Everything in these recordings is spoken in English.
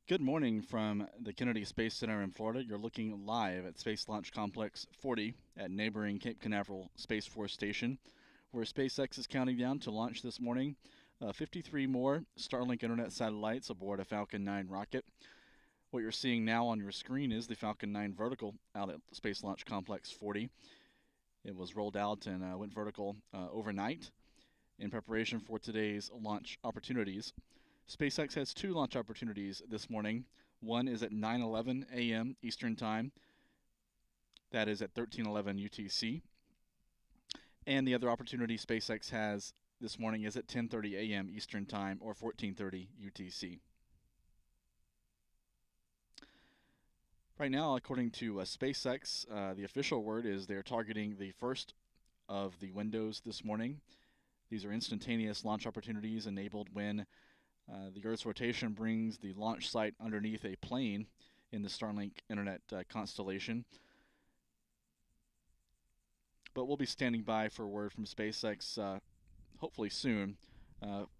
Good morning from the Kennedy Space Center in Florida. You're looking live at Space Launch Complex 40 at neighboring Cape Canaveral Space Force Station, where SpaceX is counting down to launch this morning 53 more Starlink internet satellites aboard a Falcon 9 rocket. What you're seeing now on your screen is the Falcon 9 vertical out at Space Launch Complex 40. It was rolled out and went vertical overnight in preparation for today's launch opportunities. SpaceX has two launch opportunities this morning. One is at 9:11 a.m. Eastern Time. That is at 13:11 UTC. And the other opportunity SpaceX has this morning is at 10:30 a.m. Eastern Time or 14:30 UTC. Right now, according to SpaceX, the official word is they're targeting the first of the windows this morning. These are instantaneous launch opportunities enabled when the Earth's rotation brings the launch site underneath a plane in the Starlink internet constellation. But we'll be standing by for word from SpaceX hopefully soon,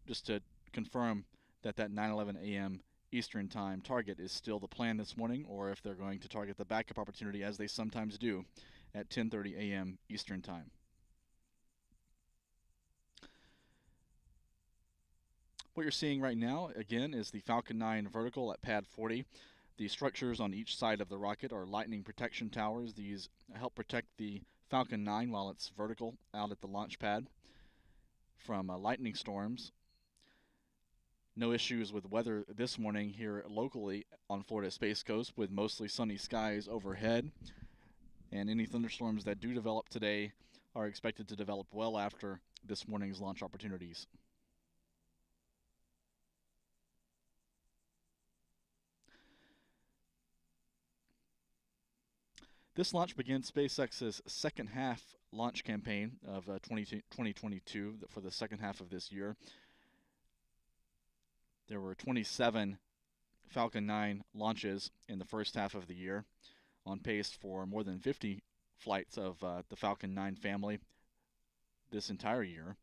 just to confirm that 9:11 a.m. Eastern Time target is still the plan this morning, or if they're going to target the backup opportunity, as they sometimes do, at 10:30 a.m. Eastern Time. What you're seeing right now, again, is the Falcon 9 vertical at pad 40. The structures on each side of the rocket are lightning protection towers. These help protect the Falcon 9 while it's vertical out at the launch pad from lightning storms. No issues with weather this morning here locally on Florida Space Coast, with mostly sunny skies overhead. And any thunderstorms that do develop today are expected to develop well after this morning's launch opportunities. This launch begins SpaceX's second half launch campaign of 2022 for the second half of this year. There were 27 Falcon 9 launches in the first half of the year, on pace for more than 50 flights of the Falcon 9 family this entire year.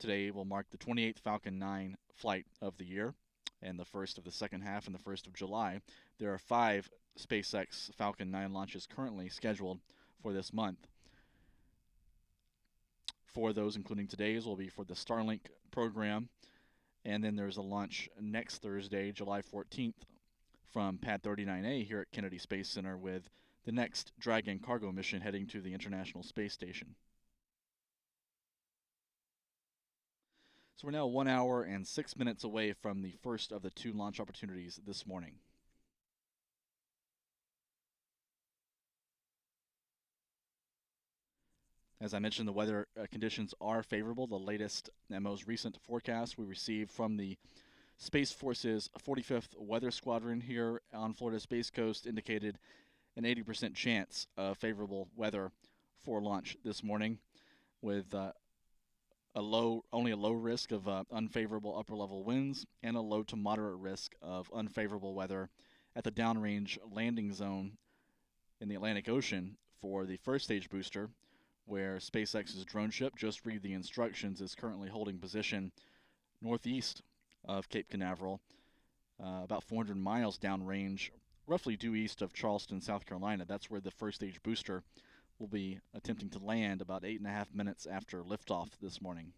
Today will mark the 28th Falcon 9 flight of the year and the first of the second half and the 1st of July. There are 5 SpaceX Falcon 9 launches currently scheduled for this month. 4 of those, including today's, will be for the Starlink program. And then there's a launch next Thursday, July 14th, from Pad 39A here at Kennedy Space Center, with the next Dragon cargo mission heading to the International Space Station. So we're now 1 hour and 6 minutes away from the first of the 2 launch opportunities this morning. As I mentioned, the weather conditions are favorable. The latest and most recent forecast we received from the Space Force's 45th Weather Squadron here on Florida Space Coast indicated an 80% chance of favorable weather for launch this morning, with only a low risk of unfavorable upper-level winds and a low to moderate risk of unfavorable weather at the downrange landing zone in the Atlantic Ocean for the first stage booster, where SpaceX's drone ship, just read the instructions, is currently holding position northeast of Cape Canaveral, about 400 miles downrange, roughly due east of Charleston, South Carolina. That's where the first stage booster will be attempting to land about 8.5 minutes after liftoff this morning.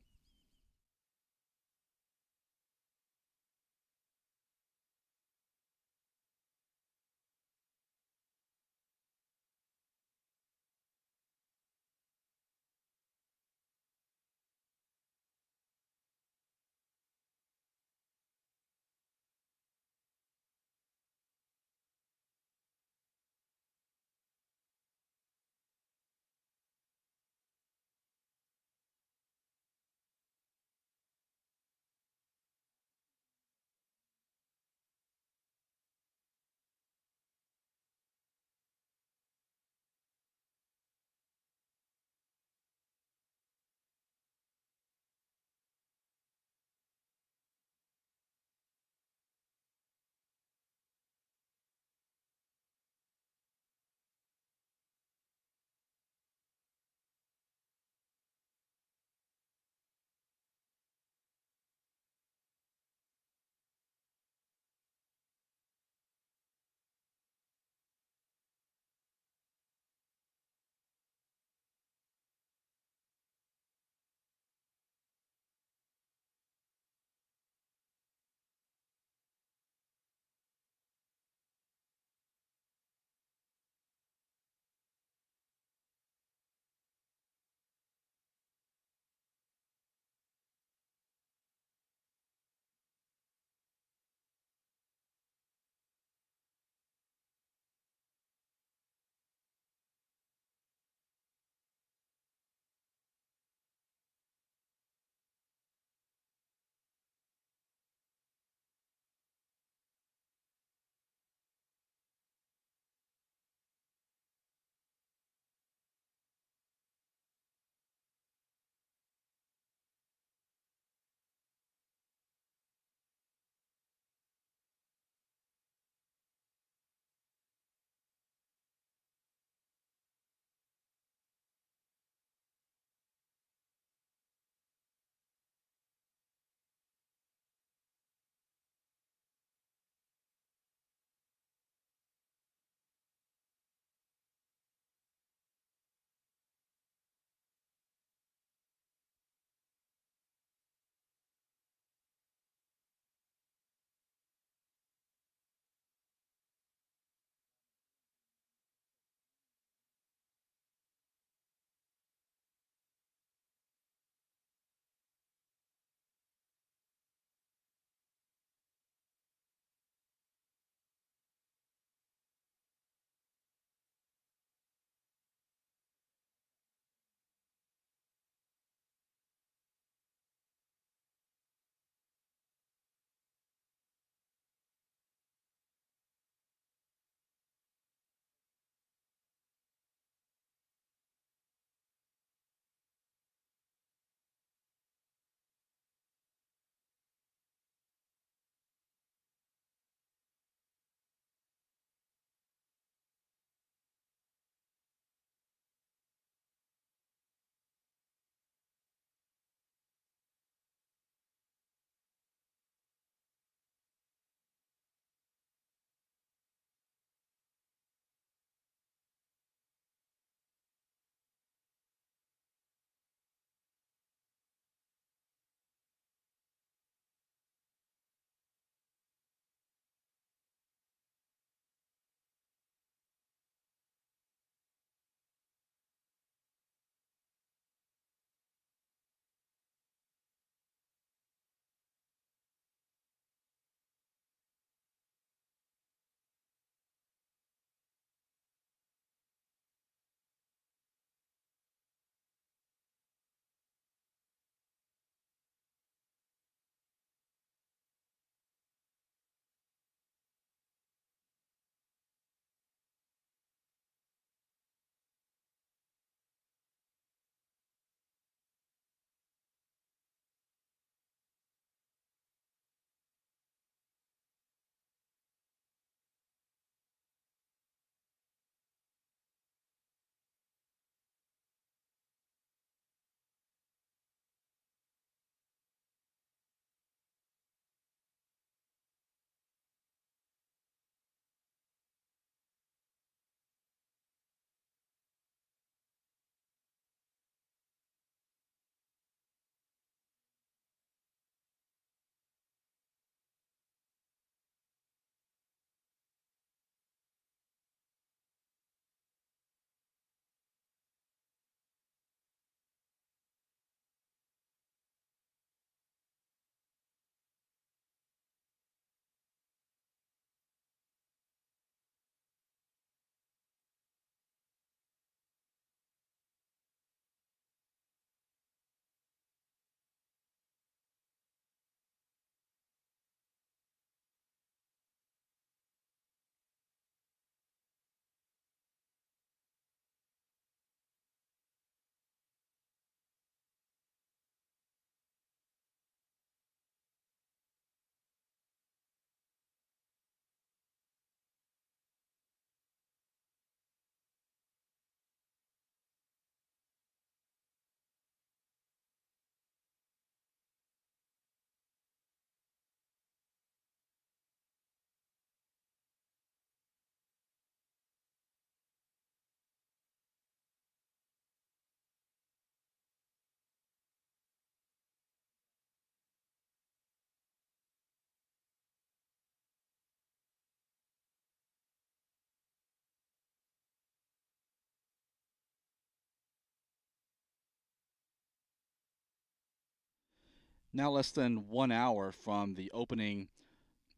Now less than 1 hour from the opening,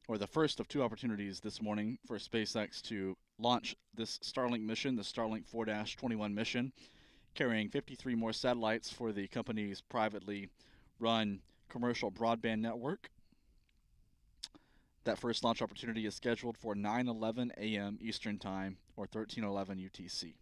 or the first of two opportunities this morning for SpaceX to launch this Starlink mission, the Starlink 4-21 mission, carrying 53 more satellites for the company's privately run commercial broadband network. That first launch opportunity is scheduled for 9:11 a.m. Eastern Time, or 13:11 UTC.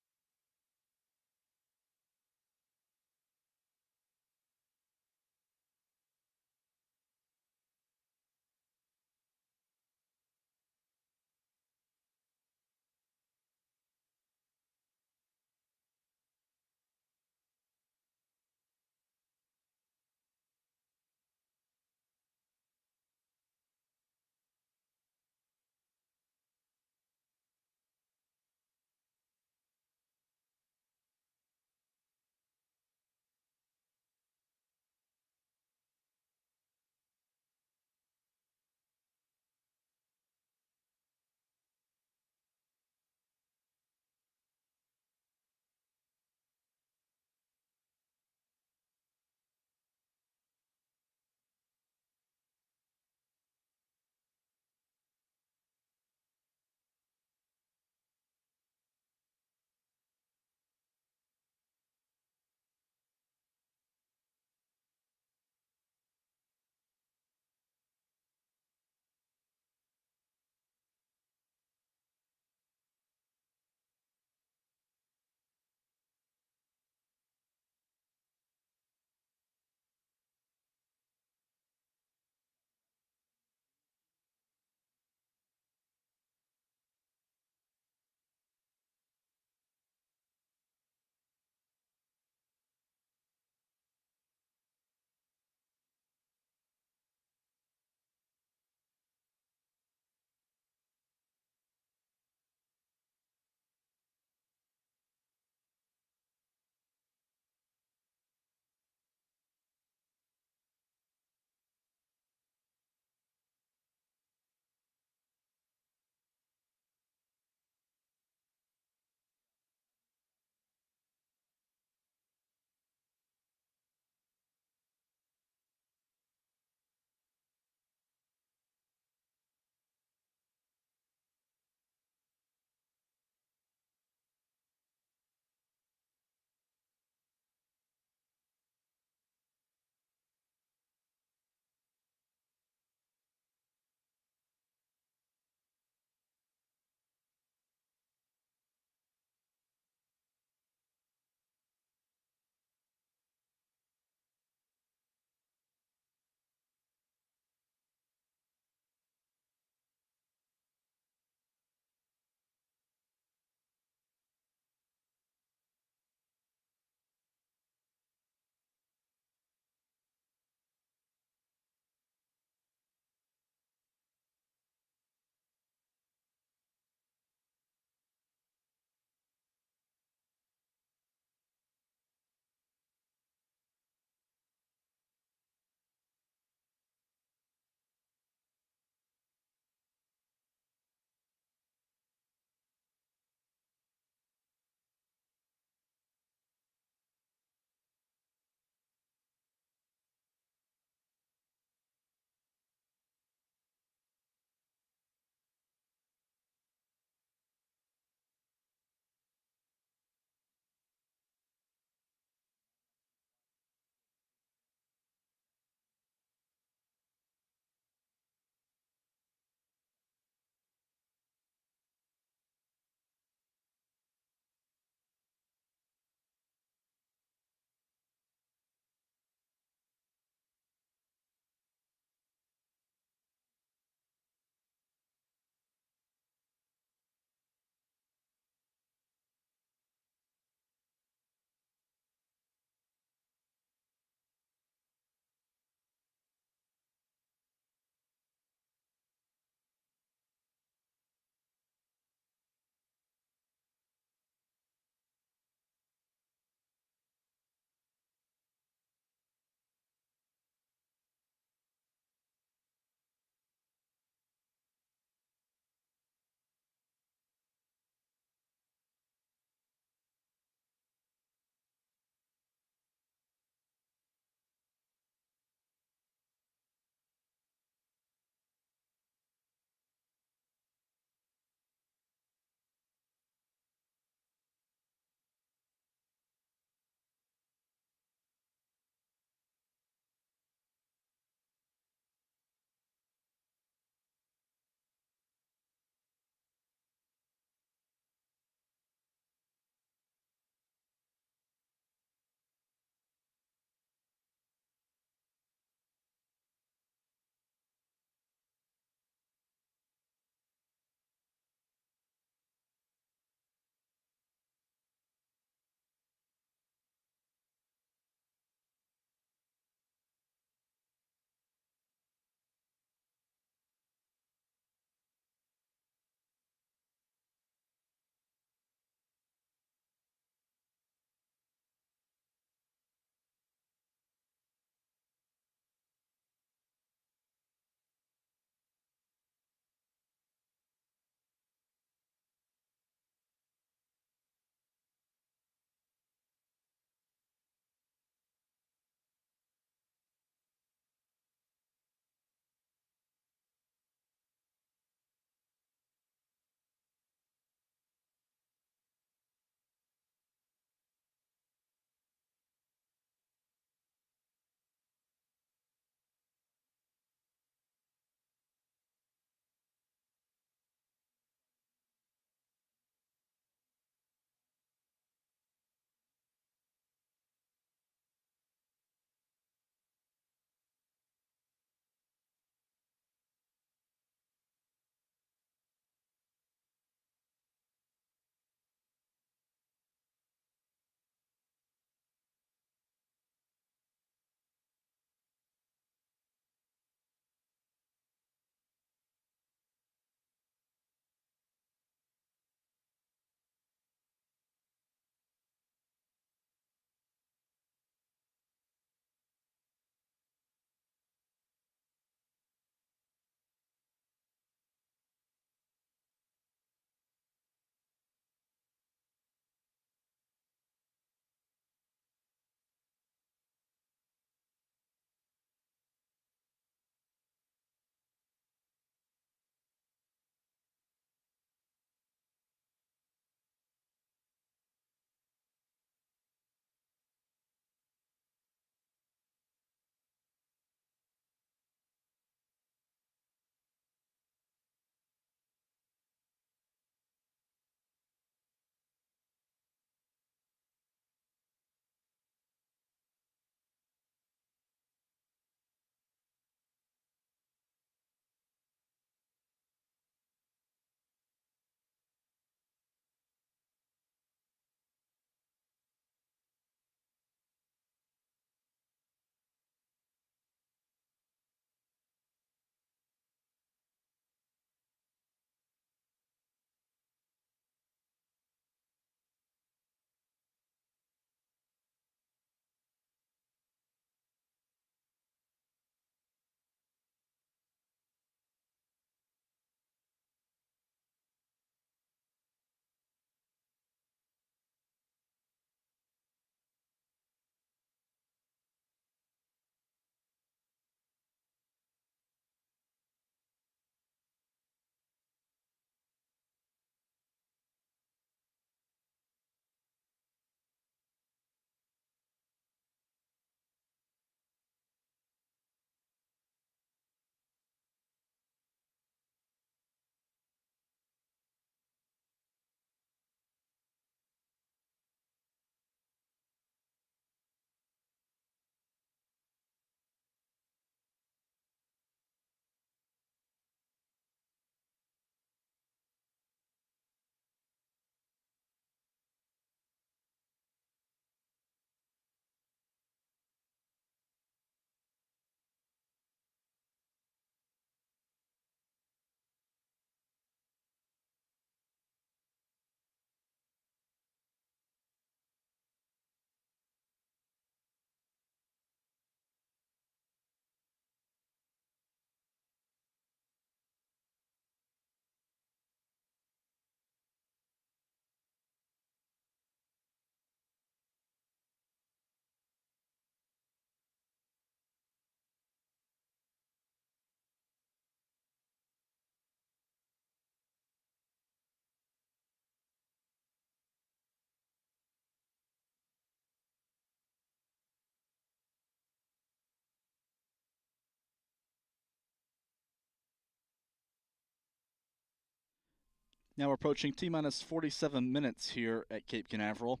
Now we're approaching T-minus 47 minutes here at Cape Canaveral.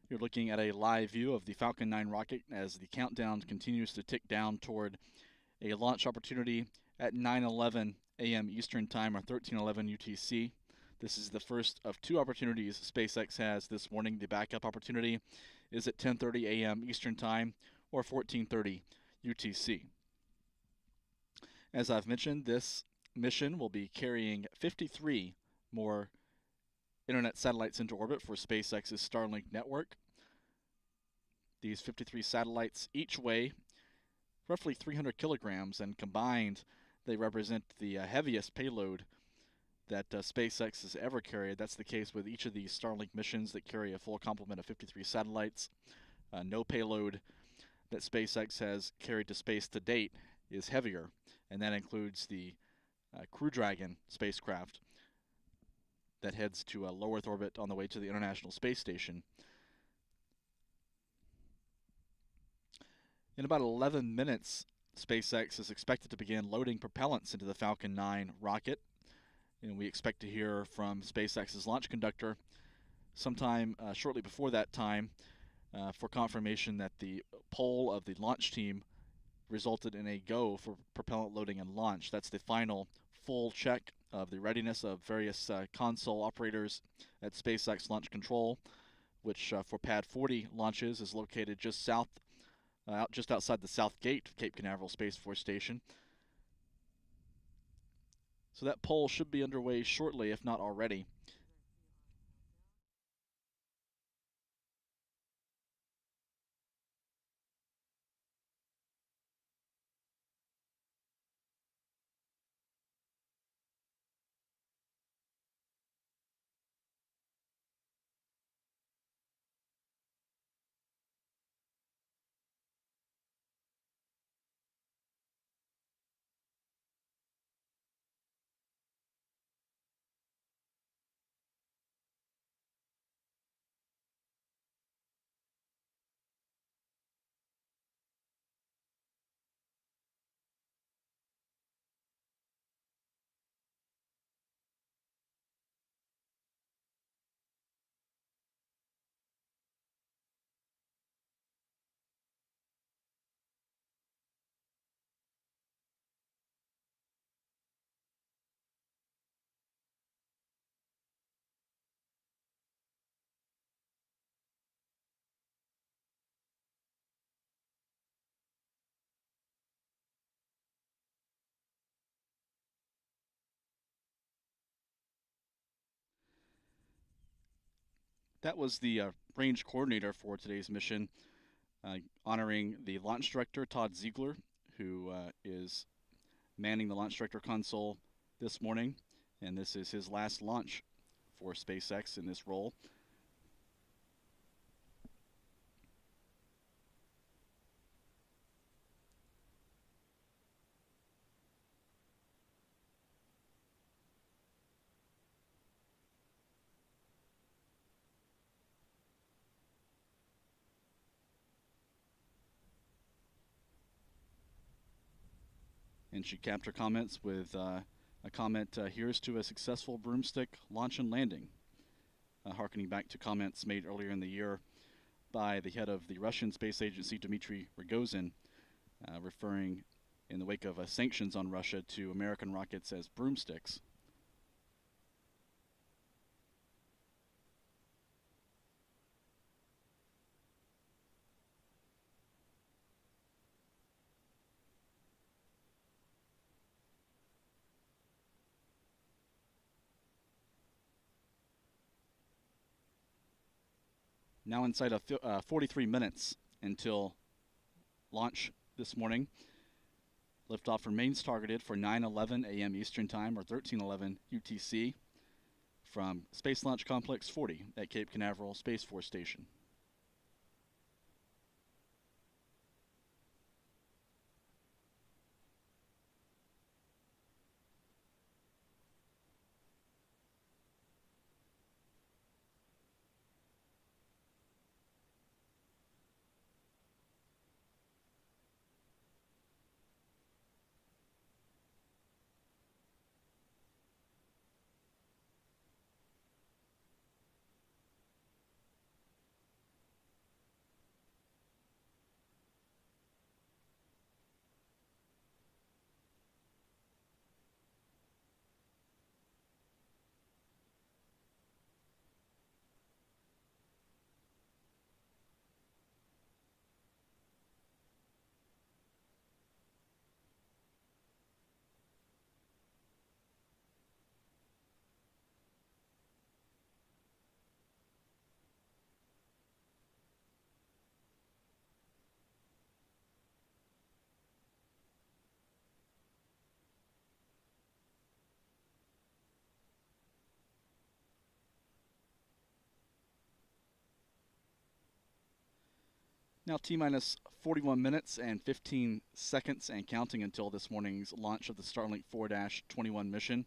You're looking at a live view of the Falcon 9 rocket as the countdown continues to tick down toward a launch opportunity at 9:11 a.m. Eastern Time or 13:11 UTC. This is the first of two opportunities SpaceX has this morning. The backup opportunity is at 10:30 a.m. Eastern Time or 14:30 UTC. As I've mentioned, this mission will be carrying 53 more internet satellites into orbit for SpaceX's Starlink network. These 53 satellites each weigh roughly 300 kilograms, and combined they represent the heaviest payload that SpaceX has ever carried. That's the case with each of these Starlink missions that carry a full complement of 53 satellites. No payload that SpaceX has carried to space to date is heavier, and that includes the Crew Dragon spacecraft that heads to a low Earth orbit on the way to the International Space Station. In about 11 minutes, SpaceX is expected to begin loading propellants into the Falcon 9 rocket, and we expect to hear from SpaceX's launch conductor sometime shortly before that time for confirmation that the poll of the launch team resulted in a go for propellant loading and launch. That's the final full check of the readiness of various console operators at SpaceX Launch Control, which for Pad 40 launches is located just outside the south gate of Cape Canaveral Space Force Station. So that poll should be underway shortly, if not already. That was the range coordinator for today's mission, honoring the launch director, Todd Ziegler, who is manning the launch director console this morning, and this is his last launch for SpaceX in this role. And she capped her comments with a comment, here's to a successful broomstick launch and landing, harkening back to comments made earlier in the year by the head of the Russian Space Agency, Dmitry Rogozin, referring in the wake of sanctions on Russia to American rockets as broomsticks. Now inside of 43 minutes until launch this morning. Liftoff remains targeted for 9:11 a.m. Eastern Time or 13:11 UTC from Space Launch Complex 40 at Cape Canaveral Space Force Station. Now T-minus 41 minutes and 15 seconds and counting until this morning's launch of the Starlink 4-21 mission.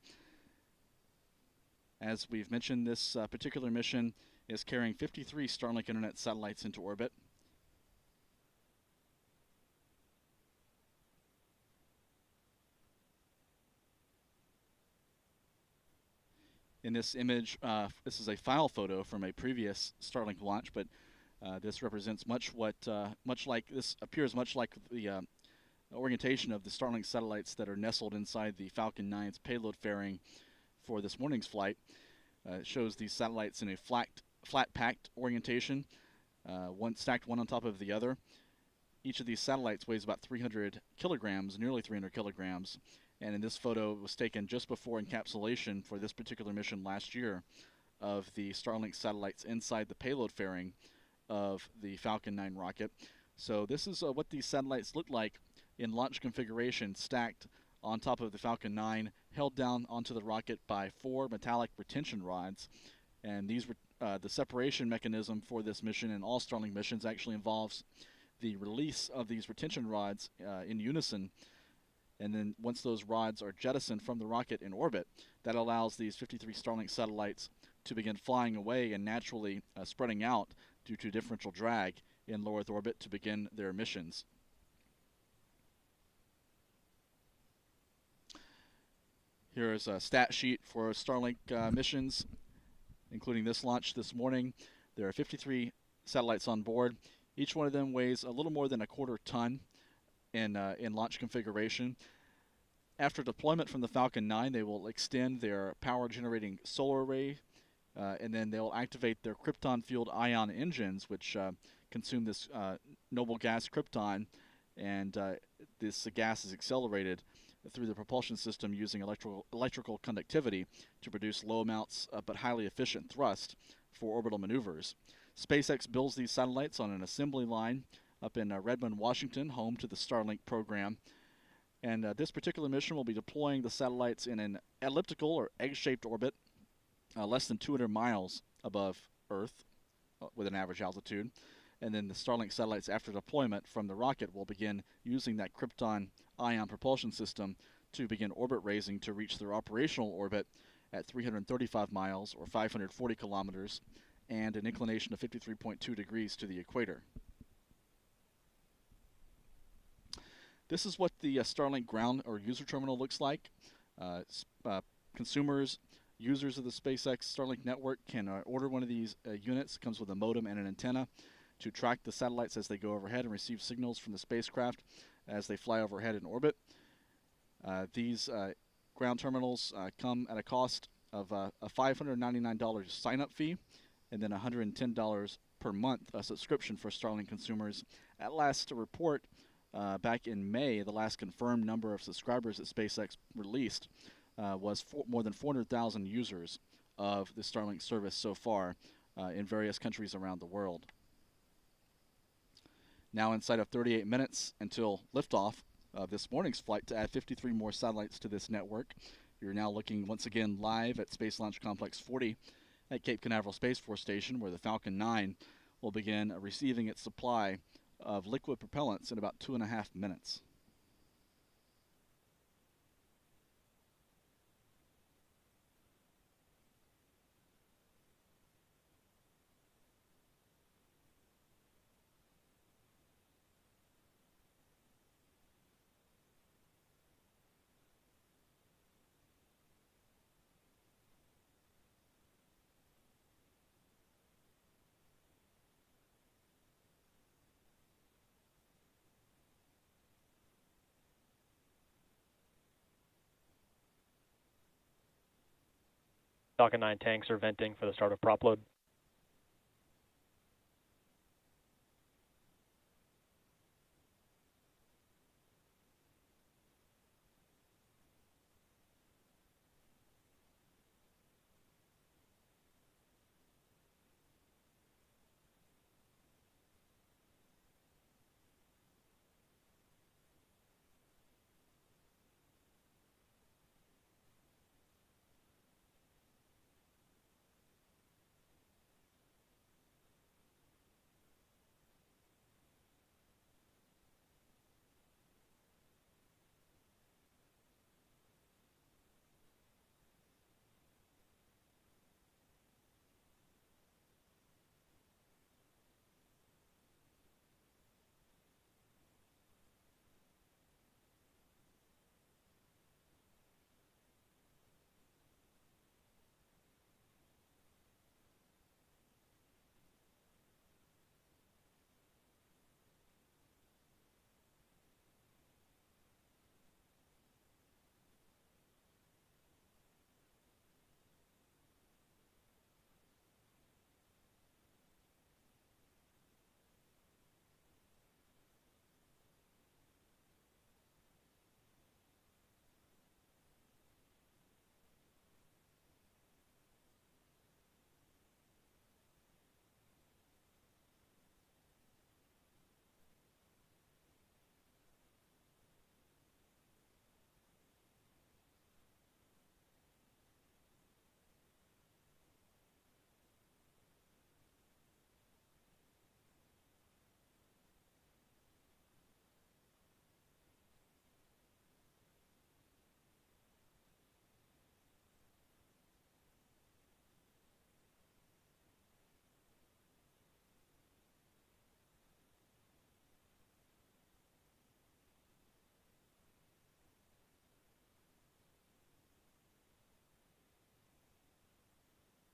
As we've mentioned, this particular mission is carrying 53 Starlink Internet satellites into orbit. In this image, this is a file photo from a previous Starlink launch, but this represents much like this appears much like the orientation of the Starlink satellites that are nestled inside the Falcon 9's payload fairing for this morning's flight. It shows these satellites in a flat-packed orientation, one stacked one on top of the other. Each of these satellites weighs about 300 kilograms, nearly 300 kilograms, and in this photo it was taken just before encapsulation for this particular mission last year of the Starlink satellites inside the payload fairing of the Falcon 9 rocket. So this is what these satellites look like in launch configuration, stacked on top of the Falcon 9, held down onto the rocket by 4 metallic retention rods. And these the separation mechanism for this mission and all Starlink missions actually involves the release of these retention rods in unison. And then once those rods are jettisoned from the rocket in orbit, that allows these 53 Starlink satellites to begin flying away and naturally spreading out due to differential drag in low Earth orbit to begin their missions. Here is a stat sheet for Starlink missions, including this launch this morning. There are 53 satellites on board. Each one of them weighs a little more than a quarter ton in launch configuration. After deployment from the Falcon 9, they will extend their power-generating solar array, and then they'll activate their krypton-fueled ion engines, which consume this noble gas krypton, and this gas is accelerated through the propulsion system using electrical conductivity to produce low amounts but highly efficient thrust for orbital maneuvers. SpaceX builds these satellites on an assembly line up in Redmond, Washington, home to the Starlink program. And this particular mission will be deploying the satellites in an elliptical or egg-shaped orbit less than 200 miles above Earth with an average altitude. And then the Starlink satellites, after deployment from the rocket, will begin using that krypton ion propulsion system to begin orbit raising to reach their operational orbit at 335 miles or 540 kilometers and an inclination of 53.2 degrees to the equator. This is what the Starlink ground or user terminal looks like. Consumers, users of the SpaceX Starlink network can order one of these units. It comes with a modem and an antenna to track the satellites as they go overhead and receive signals from the spacecraft as they fly overhead in orbit. These ground terminals come at a cost of a $599 sign-up fee and then $110 per month subscription for Starlink consumers. At last report, back in May, the last confirmed number of subscribers that SpaceX released was more than 400,000 users of the Starlink service so far in various countries around the world. Now inside of 38 minutes until liftoff of this morning's flight to add 53 more satellites to this network. You're now looking once again live at Space Launch Complex 40 at Cape Canaveral Space Force Station, where the Falcon 9 will begin receiving its supply of liquid propellants in about 2.5 minutes. Falcon 9 tanks are venting for the start of prop load.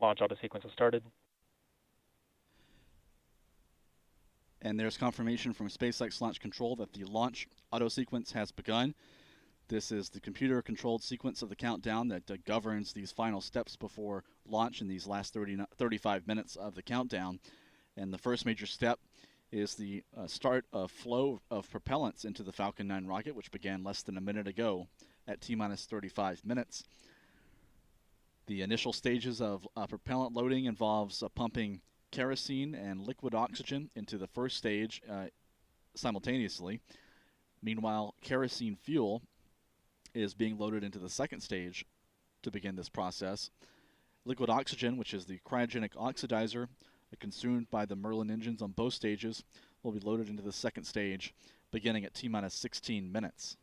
Launch auto sequence has started. And there's confirmation from SpaceX Launch Control that the launch auto sequence has begun. This is the computer-controlled sequence of the countdown that governs these final steps before launch in these last 35 minutes of the countdown. And the first major step is the start of flow of propellants into the Falcon 9 rocket, which began less than a minute ago at T-minus 35 minutes. The initial stages of propellant loading involves pumping kerosene and liquid oxygen into the first stage simultaneously. Meanwhile, kerosene fuel is being loaded into the second stage to begin this process. Liquid oxygen, which is the cryogenic oxidizer consumed by the Merlin engines on both stages, will be loaded into the second stage beginning at T-minus 16 minutes.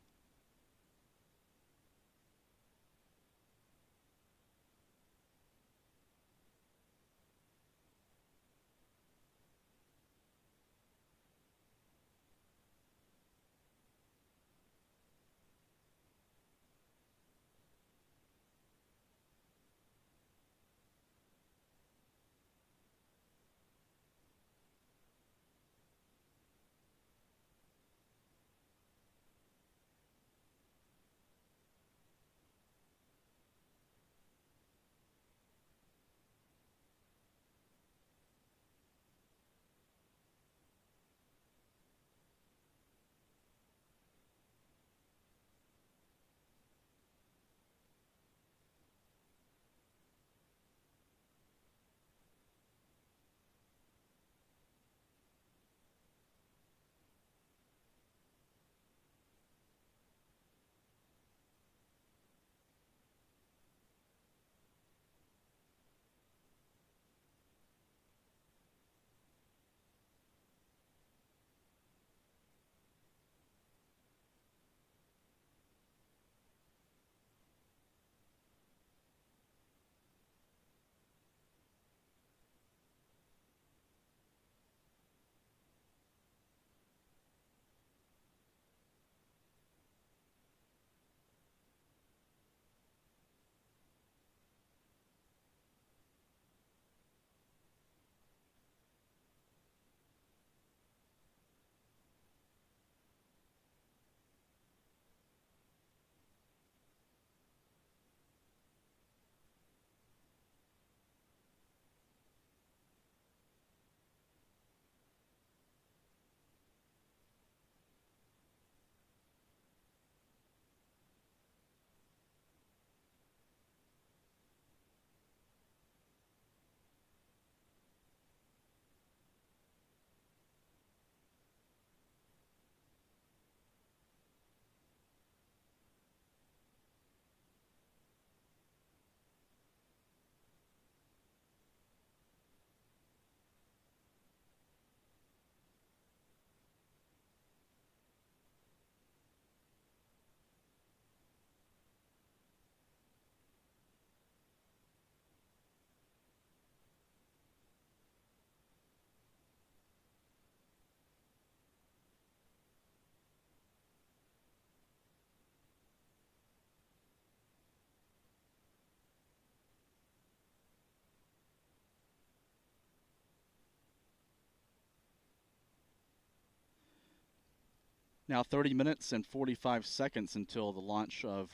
Now 30 minutes and 45 seconds until the launch of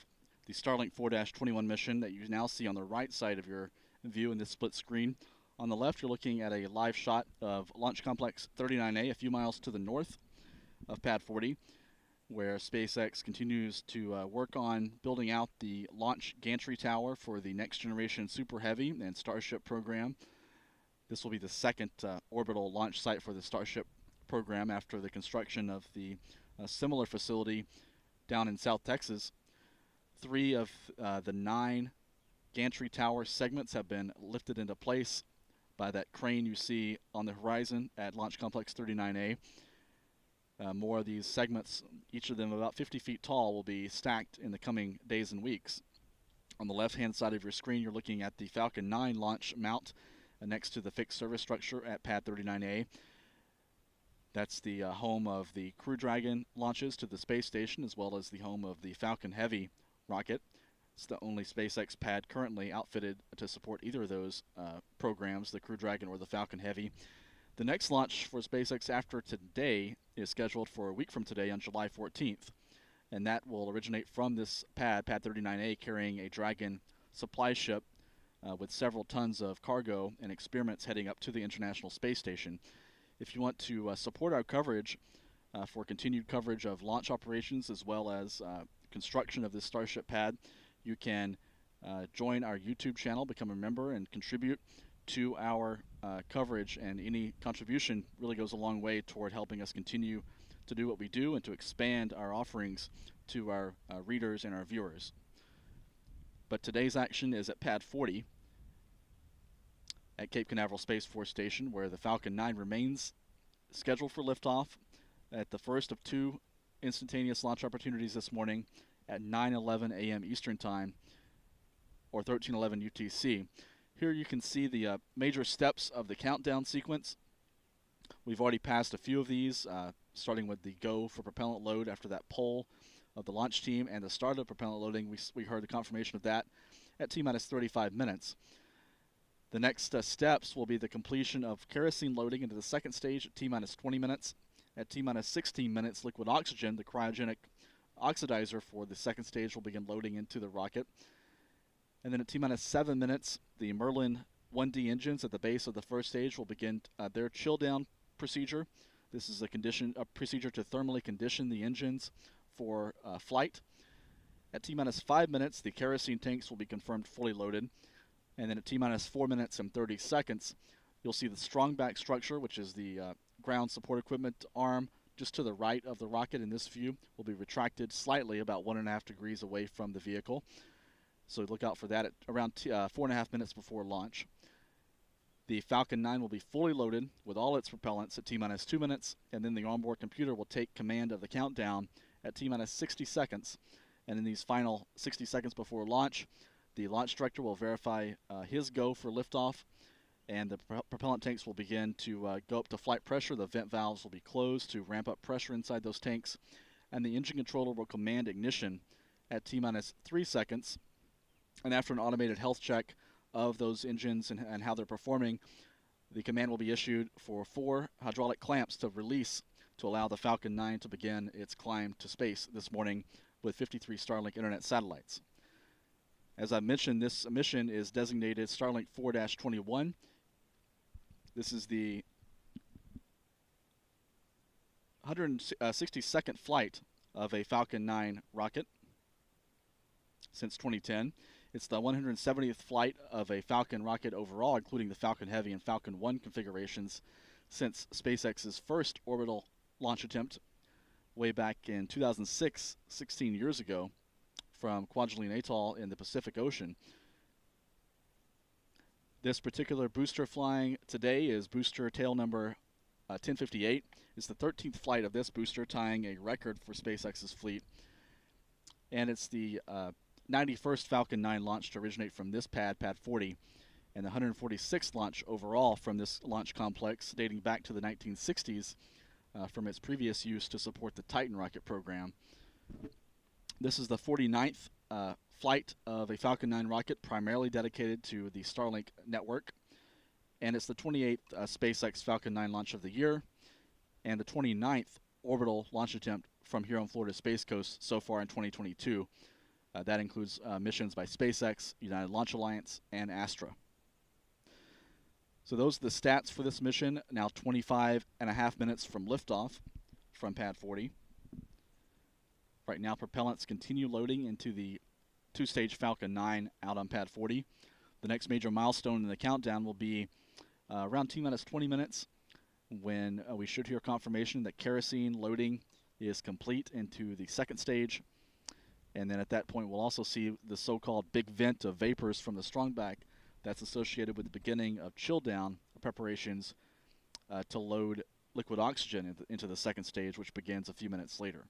the Starlink 4-21 mission that you now see on the right side of your view in this split screen. On the left, you're looking at a live shot of Launch Complex 39A, a few miles to the north of Pad 40, where SpaceX continues to work on building out the launch gantry tower for the next generation Super Heavy and Starship program. This will be the second orbital launch site for the Starship program after the construction of the similar facility down in South Texas. 3 of the 9 gantry tower segments have been lifted into place by that crane you see on the horizon at Launch Complex 39A. More of these segments, each of them about 50 feet tall, will be stacked in the coming days and weeks. On the left-hand side of your screen, you're looking at the Falcon 9 launch mount next to the fixed service structure at Pad 39A. That's the home of the Crew Dragon launches to the space station, as well as the home of the Falcon Heavy rocket. It's the only SpaceX pad currently outfitted to support either of those programs, the Crew Dragon or the Falcon Heavy. The next launch for SpaceX after today is scheduled for a week from today on July 14th, and that will originate from this pad, Pad 39A, carrying a Dragon supply ship with several tons of cargo and experiments heading up to the International Space Station. If you want to support our coverage for continued coverage of launch operations as well as construction of this Starship pad, you can join our YouTube channel, become a member, and contribute to our coverage, and any contribution really goes a long way toward helping us continue to do what we do and to expand our offerings to our readers and our viewers. But today's action is at Pad 40 at Cape Canaveral Space Force Station, where the Falcon 9 remains scheduled for liftoff at the first of two instantaneous launch opportunities this morning at 9:11 a.m. Eastern Time, or 13:11 UTC. Here you can see the major steps of the countdown sequence. We've already passed a few of these, starting with the go for propellant load after that poll of the launch team, and the start of propellant loading. We heard the confirmation of that at T-minus 35 minutes. The next steps will be the completion of kerosene loading into the second stage at T-minus 20 minutes. At T-minus 16 minutes, liquid oxygen, the cryogenic oxidizer for the second stage, will begin loading into the rocket. And then at T-minus 7 minutes, the Merlin 1D engines at the base of the first stage will begin their chill down procedure. This is a procedure to thermally condition the engines for flight. At T-minus 5 minutes, the kerosene tanks will be confirmed fully loaded. And then at T-minus 4 minutes and 30 seconds, you'll see the strong back structure, which is the ground support equipment arm just to the right of the rocket in this view, will be retracted slightly about 1.5 degrees away from the vehicle. So look out for that at around 4.5 minutes before launch. The Falcon 9 will be fully loaded with all its propellants at T-minus 2 minutes, and then the onboard computer will take command of the countdown at T-minus 60 seconds. And in these final 60 seconds before launch, the launch director will verify his go for liftoff, and the propellant tanks will begin to go up to flight pressure. The vent valves will be closed to ramp up pressure inside those tanks, and the engine controller will command ignition at T-minus 3 seconds. And after an automated health check of those engines and how they're performing, the command will be issued for 4 hydraulic clamps to release to allow the Falcon 9 to begin its climb to space this morning with 53 Starlink internet satellites. As I mentioned, this mission is designated Starlink 4-21. This is the 162nd flight of a Falcon 9 rocket since 2010. It's the 170th flight of a Falcon rocket overall, including the Falcon Heavy and Falcon 1 configurations, since SpaceX's first orbital launch attempt way back in 2006, 16 years ago, from Kwajalein Atoll in the Pacific Ocean. This particular booster flying today is booster tail number 1058. It's the 13th flight of this booster, tying a record for SpaceX's fleet. And it's the 91st Falcon 9 launch to originate from this pad, Pad 40, and the 146th launch overall from this launch complex, dating back to the 1960s from its previous use to support the Titan rocket program. This is the 49th flight of a Falcon 9 rocket, primarily dedicated to the Starlink network, and it's the 28th SpaceX Falcon 9 launch of the year, and the 29th orbital launch attempt from here on Florida Space Coast so far in 2022. That includes missions by SpaceX, United Launch Alliance, and Astra. So those are the stats for this mission, now 25.5 minutes from liftoff from Pad 40. Right now, propellants continue loading into the 2-stage Falcon 9 out on Pad 40. The next major milestone in the countdown will be around T-minus 20 minutes, when we should hear confirmation that kerosene loading is complete into the second stage. And then at that point, we'll also see the so-called big vent of vapors from the strongback that's associated with the beginning of chill down preparations to load liquid oxygen into the second stage, which begins a few minutes later.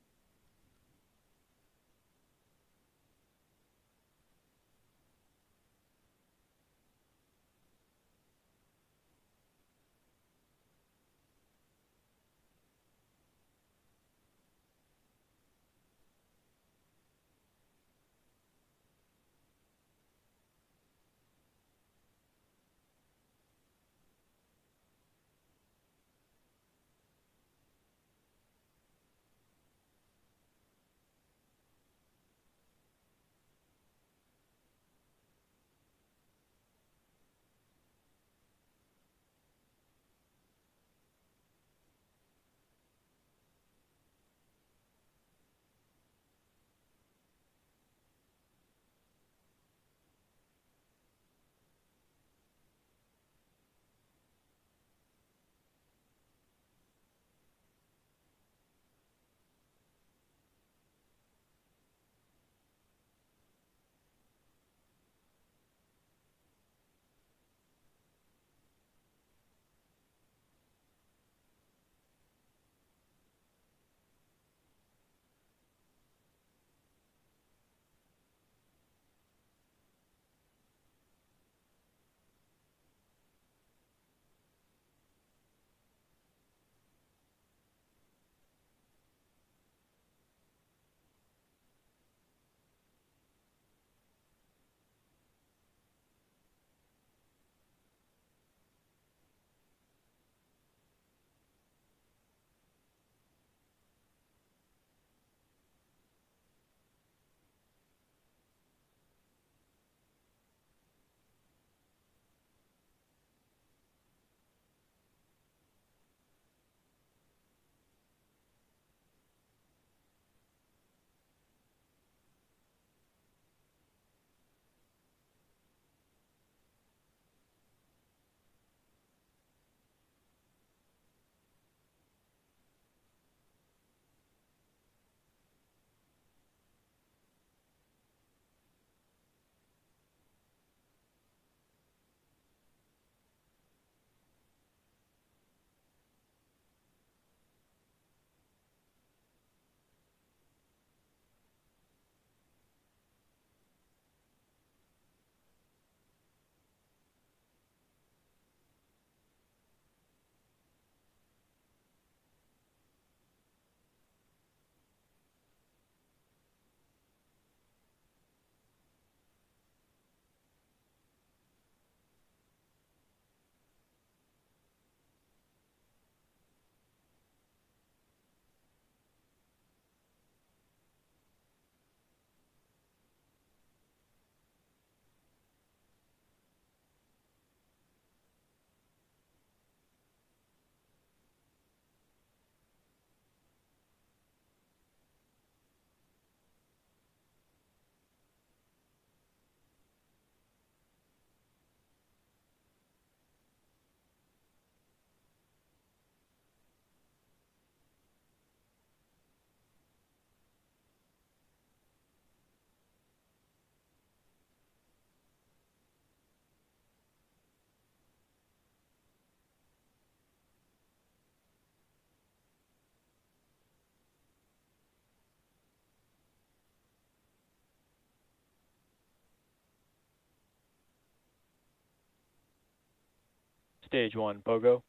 Stage 1, Pogo.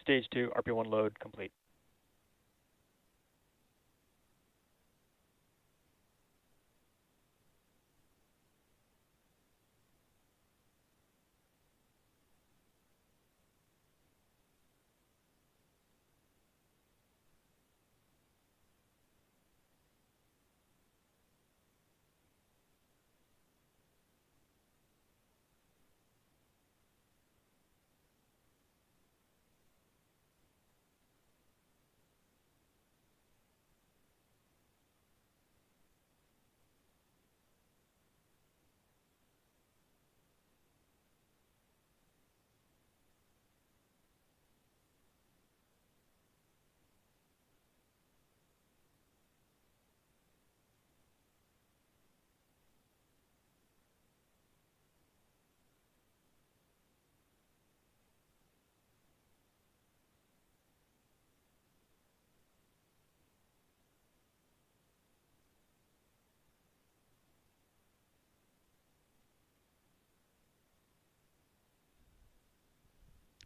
Stage 2, RP1 load complete.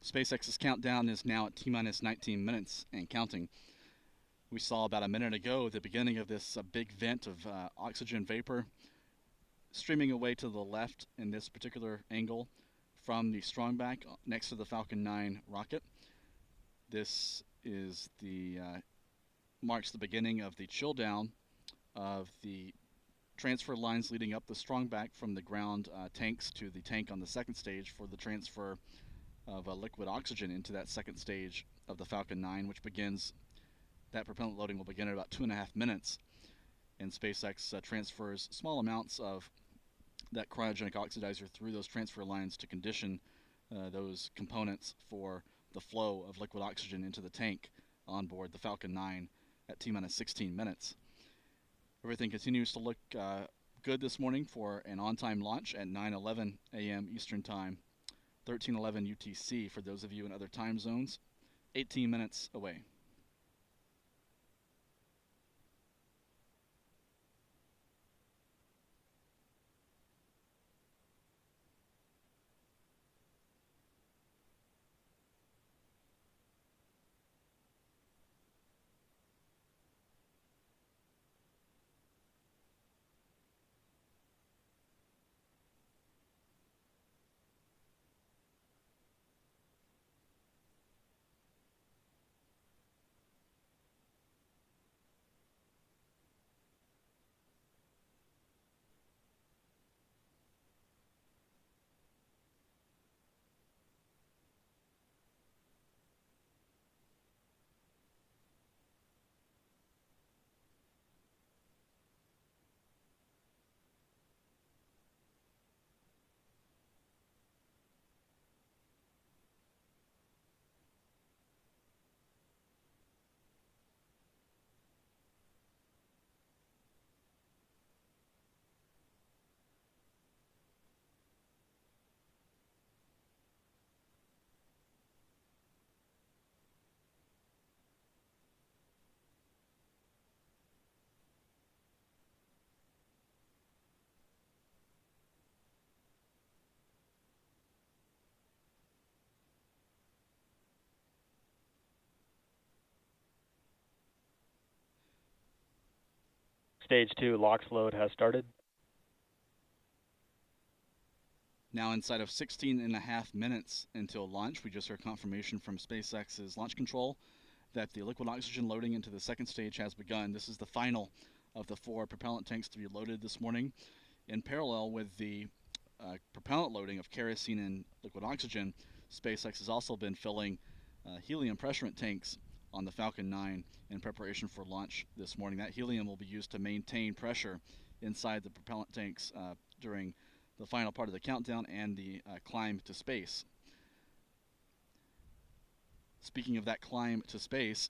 SpaceX's countdown is now at T-minus 19 minutes and counting. We saw about a minute ago the beginning of this big vent of oxygen vapor streaming away to the left in this particular angle from the strongback next to the Falcon 9 rocket. This is the marks the beginning of the chill down of the transfer lines leading up the strongback from the ground tanks to the tank on the second stage for the transfer of liquid oxygen into that second stage of the Falcon 9, which begins, that propellant loading will begin at about 2.5 minutes. And SpaceX transfers small amounts of that cryogenic oxidizer through those transfer lines to condition those components for the flow of liquid oxygen into the tank on board the Falcon 9 at T-minus 16 minutes. Everything continues to look good this morning for an on-time launch at 9:11 a.m. Eastern Time, 13:11 UTC for those of you in other time zones, 18 minutes away. Stage 2, LOX load has started. Now inside of 16.5 minutes until launch, we just heard confirmation from SpaceX's launch control that the liquid oxygen loading into the second stage has begun. This is the final of the 4 propellant tanks to be loaded this morning, in parallel with the propellant loading of kerosene and liquid oxygen, SpaceX has also been filling helium pressurant tanks on the Falcon 9 in preparation for launch this morning. That helium will be used to maintain pressure inside the propellant tanks during the final part of the countdown and the climb to space. Speaking of that climb to space,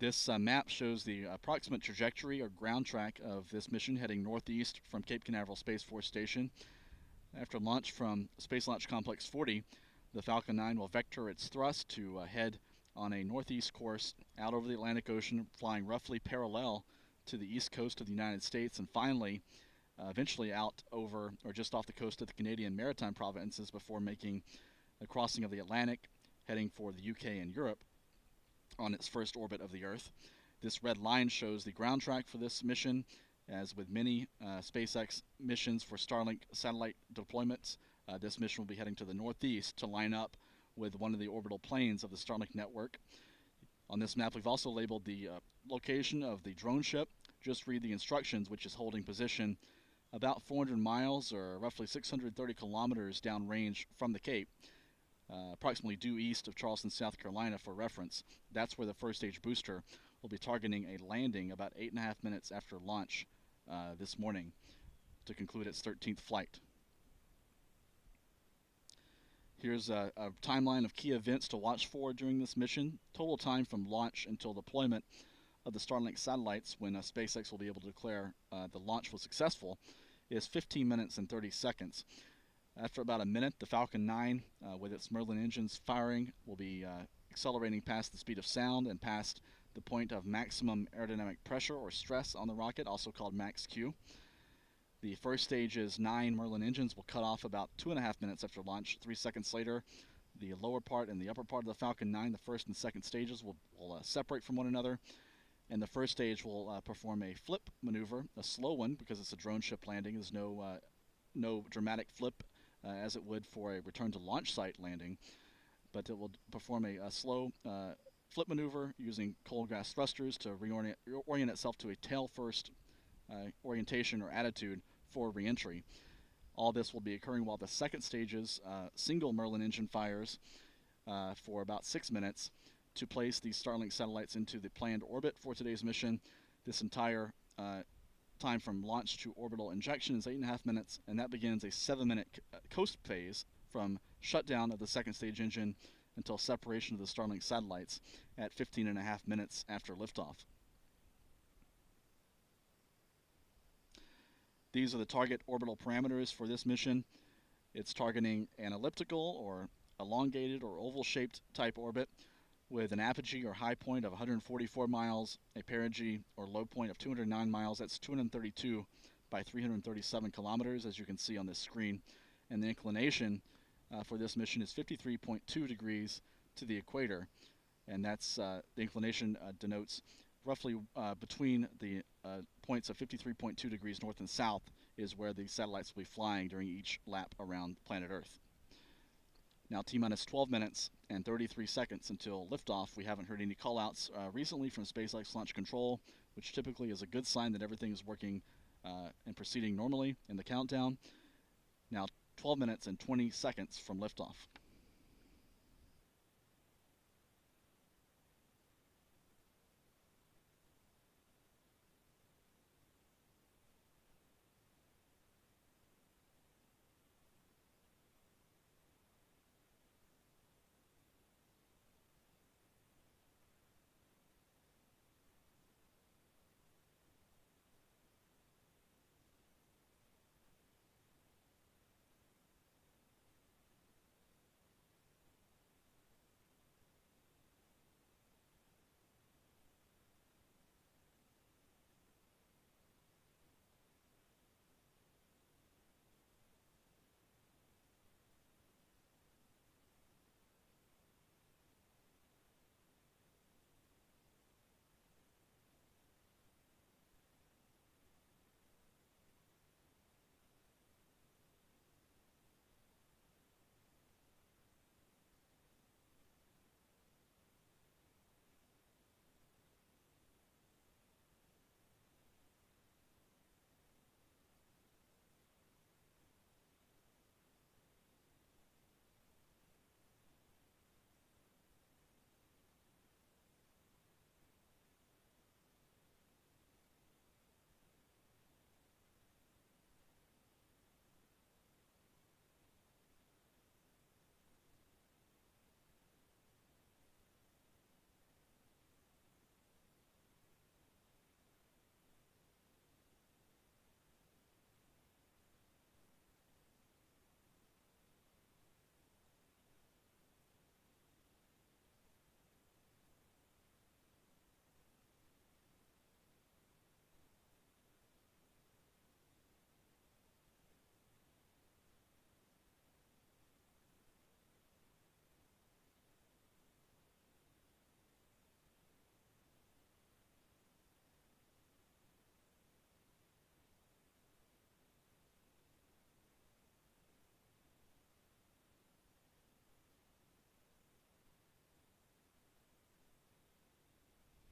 this map shows the approximate trajectory or ground track of this mission heading northeast from Cape Canaveral Space Force Station. After launch from Space Launch Complex 40, the Falcon 9 will vector its thrust to head on a northeast course out over the Atlantic Ocean, flying roughly parallel to the east coast of the United States, and finally, eventually out over or just off the coast of the Canadian Maritime Provinces before making the crossing of the Atlantic, heading for the UK and Europe on its first orbit of the Earth. This red line shows the ground track for this mission. As with many SpaceX missions for Starlink satellite deployments, this mission will be heading to the northeast to line up with one of the orbital planes of the Starlink network. On this map, we've also labeled the location of the drone ship. Just read the instructions, which is holding position about 400 miles or roughly 630 kilometers downrange from the Cape, approximately due east of Charleston, South Carolina for reference. That's where the first stage booster will be targeting a landing about 8.5 minutes after launch this morning to conclude its 13th flight. Here's a timeline of key events to watch for during this mission. Total time from launch until deployment of the Starlink satellites, when SpaceX will be able to declare the launch was successful, is 15 minutes and 30 seconds. After about a minute, the Falcon 9, with its Merlin engines firing, will be accelerating past the speed of sound and past the point of maximum aerodynamic pressure or stress on the rocket, also called max Q. The first stage's 9 Merlin engines will cut off about 2.5 minutes after launch. 3 seconds later, the lower part and the upper part of the Falcon 9, the first and second stages, will separate from one another. And the first stage will perform a flip maneuver, a slow one because it's a drone ship landing. There's no dramatic flip as it would for a return to launch site landing, but it will perform a slow flip maneuver using cold gas thrusters to reorient itself to a tail first orientation or attitude for reentry. All this will be occurring while the second stage's single Merlin engine fires for about 6 minutes to place these Starlink satellites into the planned orbit for today's mission. This entire time from launch to orbital injection is 8.5 minutes, and that begins a 7-minute coast phase from shutdown of the second stage engine until separation of the Starlink satellites at 15.5 minutes after liftoff. These are the target orbital parameters for this mission. It's targeting an elliptical or elongated or oval-shaped type orbit with an apogee or high point of 144 miles, a perigee or low point of 209 miles. That's 232 by 337 kilometers, as you can see on this screen. And the inclination for this mission is 53.2 degrees to the equator. And that's the inclination denotes roughly between the points of 53.2 degrees north and south is where the satellites will be flying during each lap around planet Earth. Now T-minus 12 minutes and 33 seconds until liftoff. We haven't heard any callouts recently from SpaceX Launch Control, which typically is a good sign that everything is working and proceeding normally in the countdown. Now 12 minutes and 20 seconds from liftoff.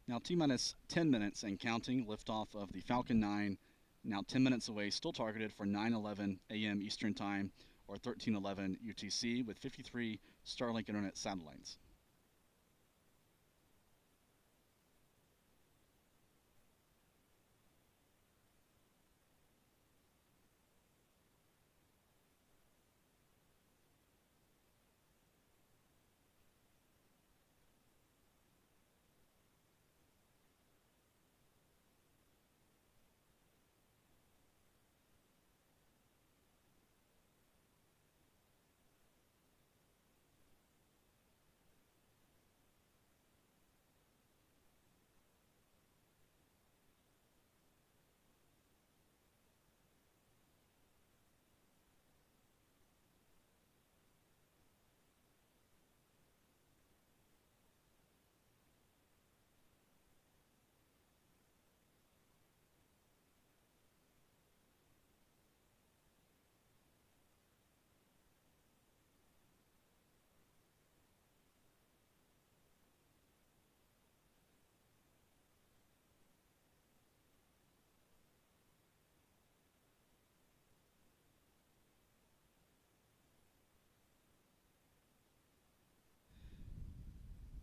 Now T-minus 10 minutes and counting, liftoff of the Falcon 9, now 10 minutes away, still targeted for 9:11 a.m. Eastern Time or 13:11 UTC with 53 Starlink internet satellites.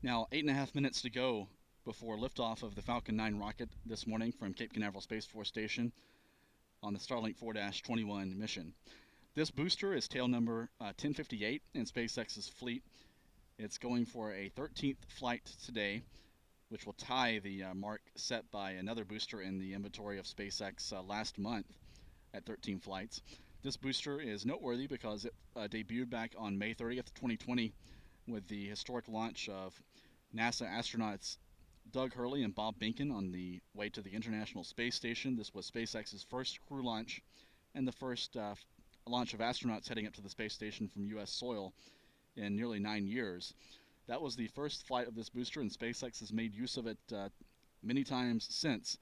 Now 8.5 minutes to go before liftoff of the Falcon 9 rocket this morning from Cape Canaveral Space Force Station on the Starlink 4-21 mission. This booster is tail number 1058 in SpaceX's fleet. It's going for a 13th flight today, which will tie the mark set by another booster in the inventory of SpaceX last month at 13 flights. This booster is noteworthy because it debuted back on May 30th, 2020 with the historic launch of NASA astronauts Doug Hurley and Bob Behnken on the way to the International Space Station. This was SpaceX's first crew launch and the first launch of astronauts heading up to the space station from U.S. soil in nearly 9 years. That was the first flight of this booster, and SpaceX has made use of it many times since,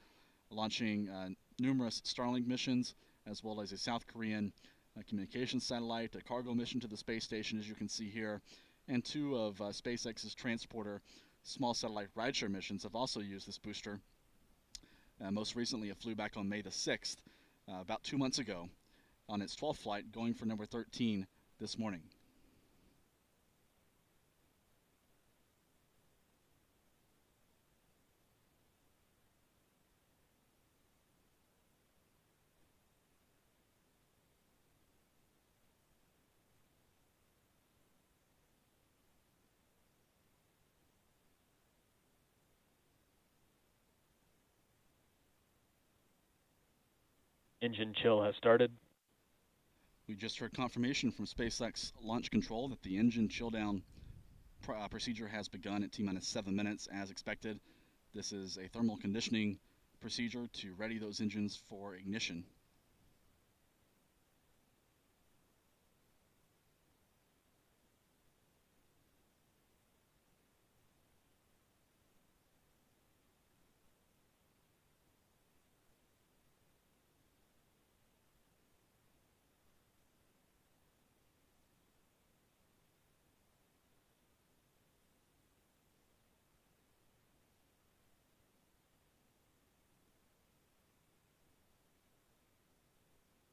launching numerous Starlink missions, as well as a South Korean communications satellite, a cargo mission to the space station, as you can see here, and two of SpaceX's transporter small satellite rideshare missions have also used this booster. Most recently, it flew back on May the 6th, about 2 months ago, on its 12th flight, going for number 13 this morning. Engine chill has started. We just heard confirmation from SpaceX Launch Control that the engine chill down procedure has begun at T-minus 7 minutes as expected. This is a thermal conditioning procedure to ready those engines for ignition.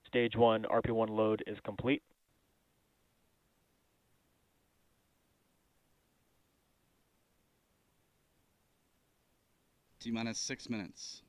Stage 1 RP1 load is complete. T-minus 6 minutes.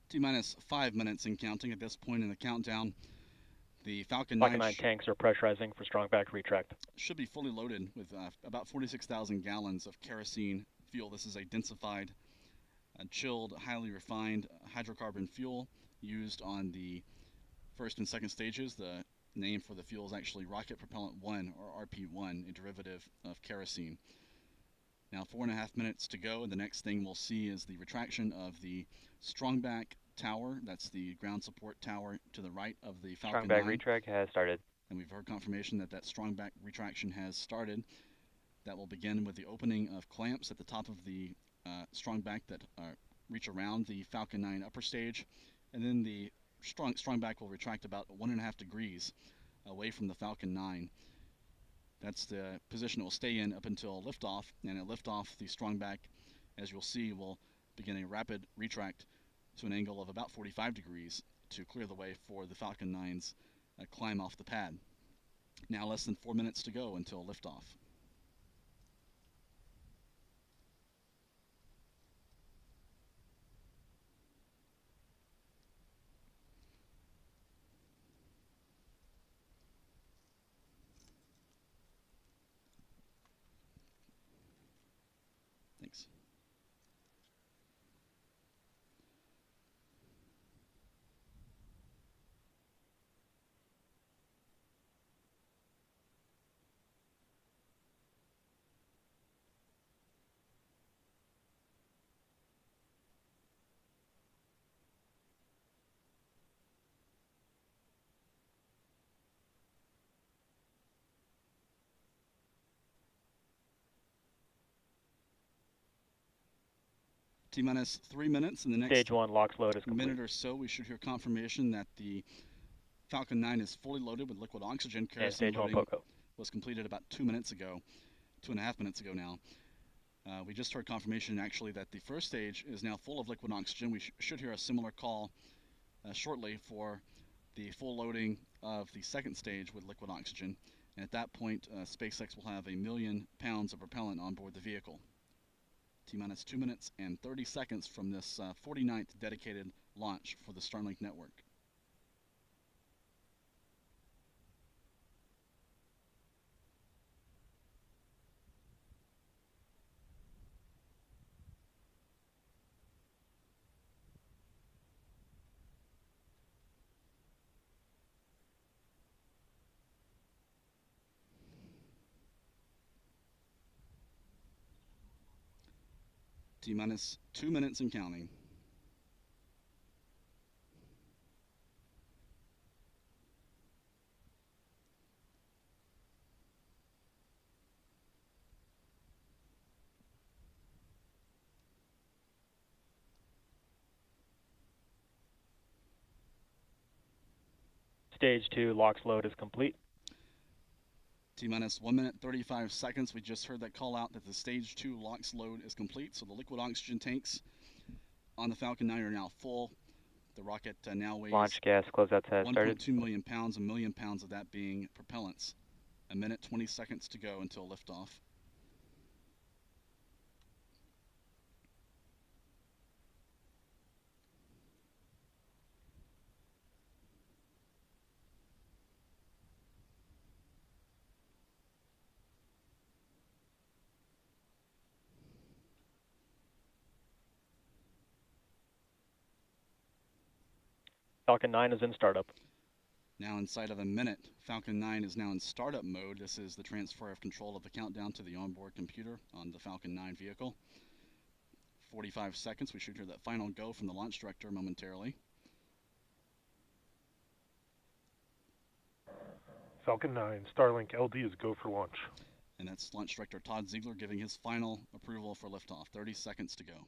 T-minus 5 minutes and counting. At this point in the countdown, the Falcon Falcon 9 9 tanks are pressurizing for strong back retract. should be fully loaded with about 46,000 gallons of kerosene fuel. This is a densified, chilled, highly refined hydrocarbon fuel used on the first and second stages. The name for the fuel is actually Rocket Propellant 1, or RP1, a derivative of kerosene. Now 4.5 minutes to go, and the next thing we'll see is the retraction of the strongback tower. That's the ground support tower to the right of the Falcon Strong back 9. retract has started. And we've heard confirmation that that strongback retraction has started. That will begin with the opening of clamps at the top of the strongback that reach around the Falcon 9 upper stage, and then the strongback will retract about 1.5 degrees away from the Falcon 9. That's the position it will stay in up until liftoff, and at liftoff, the strongback, as you'll see, will begin a rapid retract to an angle of about 45 degrees to clear the way for the Falcon 9's climb off the pad. Now less than 4 minutes to go until liftoff. Thanks. T-minus 3 minutes. In the next Stage 1 LOX load is complete. minute or so, we should hear confirmation that the Falcon 9 is fully loaded with liquid oxygen. And stage 1 POCO was completed about 2 minutes ago, 2.5 minutes ago now. We just heard confirmation actually that the first stage is now full of liquid oxygen. We should hear a similar call shortly for the full loading of the second stage with liquid oxygen. And at that point, SpaceX will have 1 million pounds of propellant on board the vehicle. T-minus 2 minutes and 30 seconds from this 49th dedicated launch for the Starlink network. T-minus 2 minutes and counting. Stage 2 LOX load is complete. T-minus 1 minute 35 seconds. We just heard that call out that the stage 2 LOX load is complete. So the liquid oxygen tanks on the Falcon 9 are now full. The rocket now weighs Launch gas closeouts has started. 1.2 million pounds, 1 million pounds of that being propellants. 1 minute 20 seconds to go until liftoff. Falcon 9 is in startup. Now inside of a minute, Falcon 9 is now in startup mode. This is the transfer of control of the countdown to the onboard computer on the Falcon 9 vehicle. 45 seconds. We should hear that final go from the launch director momentarily. Falcon 9, Starlink LD is go for launch. And that's launch director Todd Ziegler giving his final approval for liftoff. 30 seconds to go.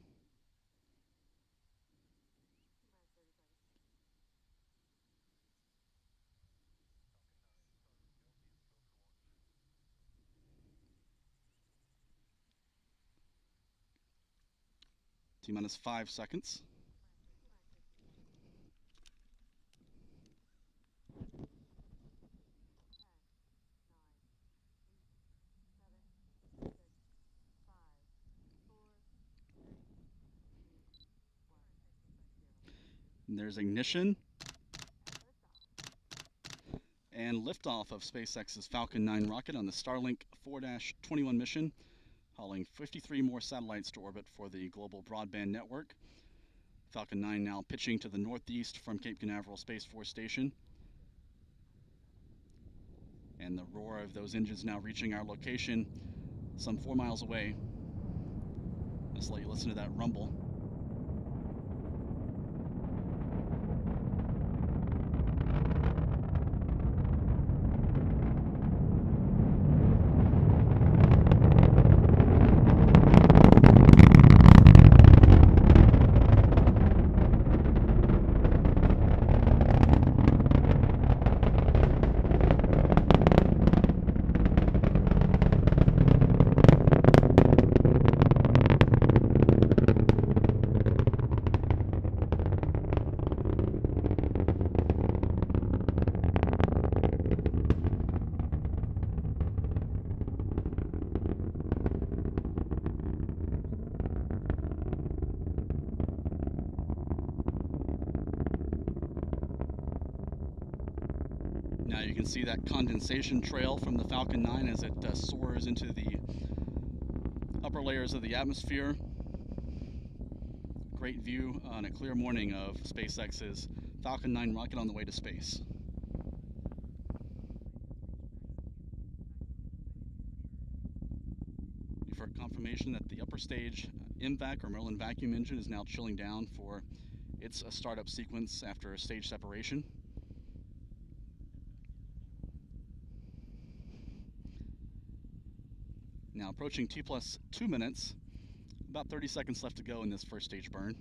T-minus 5 seconds. And there's ignition and liftoff of SpaceX's Falcon 9 rocket on the Starlink 4-21 mission, hauling 53 more satellites to orbit for the global broadband network. Falcon 9 now pitching to the northeast from Cape Canaveral Space Force Station. And the roar of those engines now reaching our location some 4 miles away. Let's let you listen to that rumble. Now you can see that condensation trail from the Falcon 9 as it soars into the upper layers of the atmosphere. Great view on a clear morning of SpaceX's Falcon 9 rocket on the way to space. We've heard confirmation that the upper stage MVAC or Merlin vacuum engine is now chilling down for its startup sequence after stage separation. Now approaching T+2 minutes, about 30 seconds left to go in this first stage burn.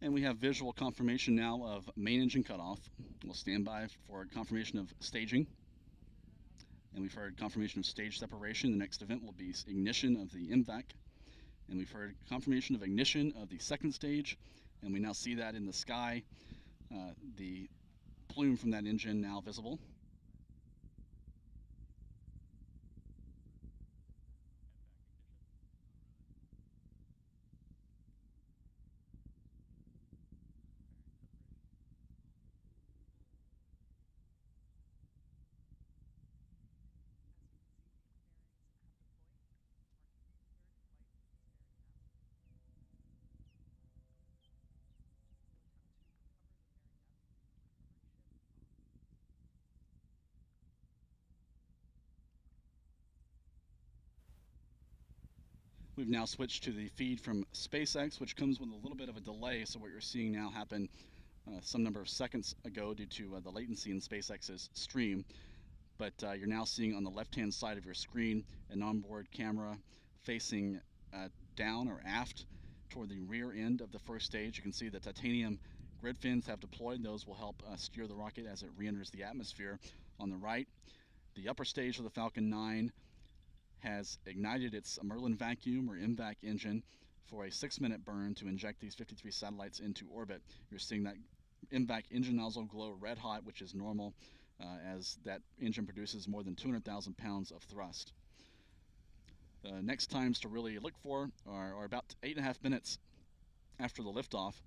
And we have visual confirmation now of main engine cutoff. We'll stand by for confirmation of staging. And we've heard confirmation of stage separation. The next event will be ignition of the MVAC. And we've heard confirmation of ignition of the second stage. And we now see that in the sky, the plume from that engine now visible. We've now switched to the feed from SpaceX, which comes with a little bit of a delay. So what you're seeing now happen some number of seconds ago due to the latency in SpaceX's stream. But you're now seeing on the left-hand side of your screen an onboard camera facing down or aft toward the rear end of the first stage. You can see the titanium grid fins have deployed. Those will help steer the rocket as it re-enters the atmosphere. On the right, the upper stage of the Falcon 9 has ignited its Merlin vacuum or MVAC engine for a 6-minute burn to inject these 53 satellites into orbit. You're seeing that MVAC engine nozzle glow red hot, which is normal as that engine produces more than 200,000 pounds of thrust. The next times to really look for are about 8.5 minutes after the liftoff,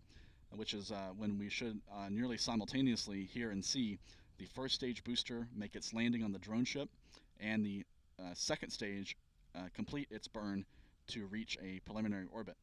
which is when we should nearly simultaneously hear and see the first stage booster make its landing on the drone ship and the second stage complete its burn to reach a preliminary orbit.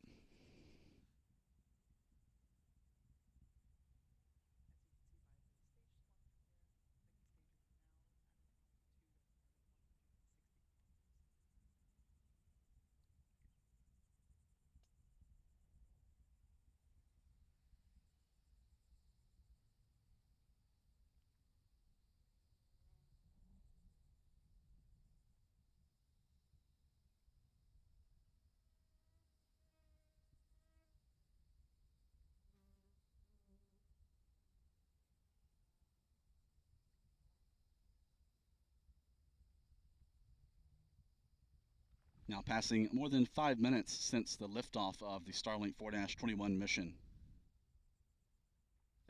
Now passing more than 5 minutes since the liftoff of the Starlink 4-21 mission.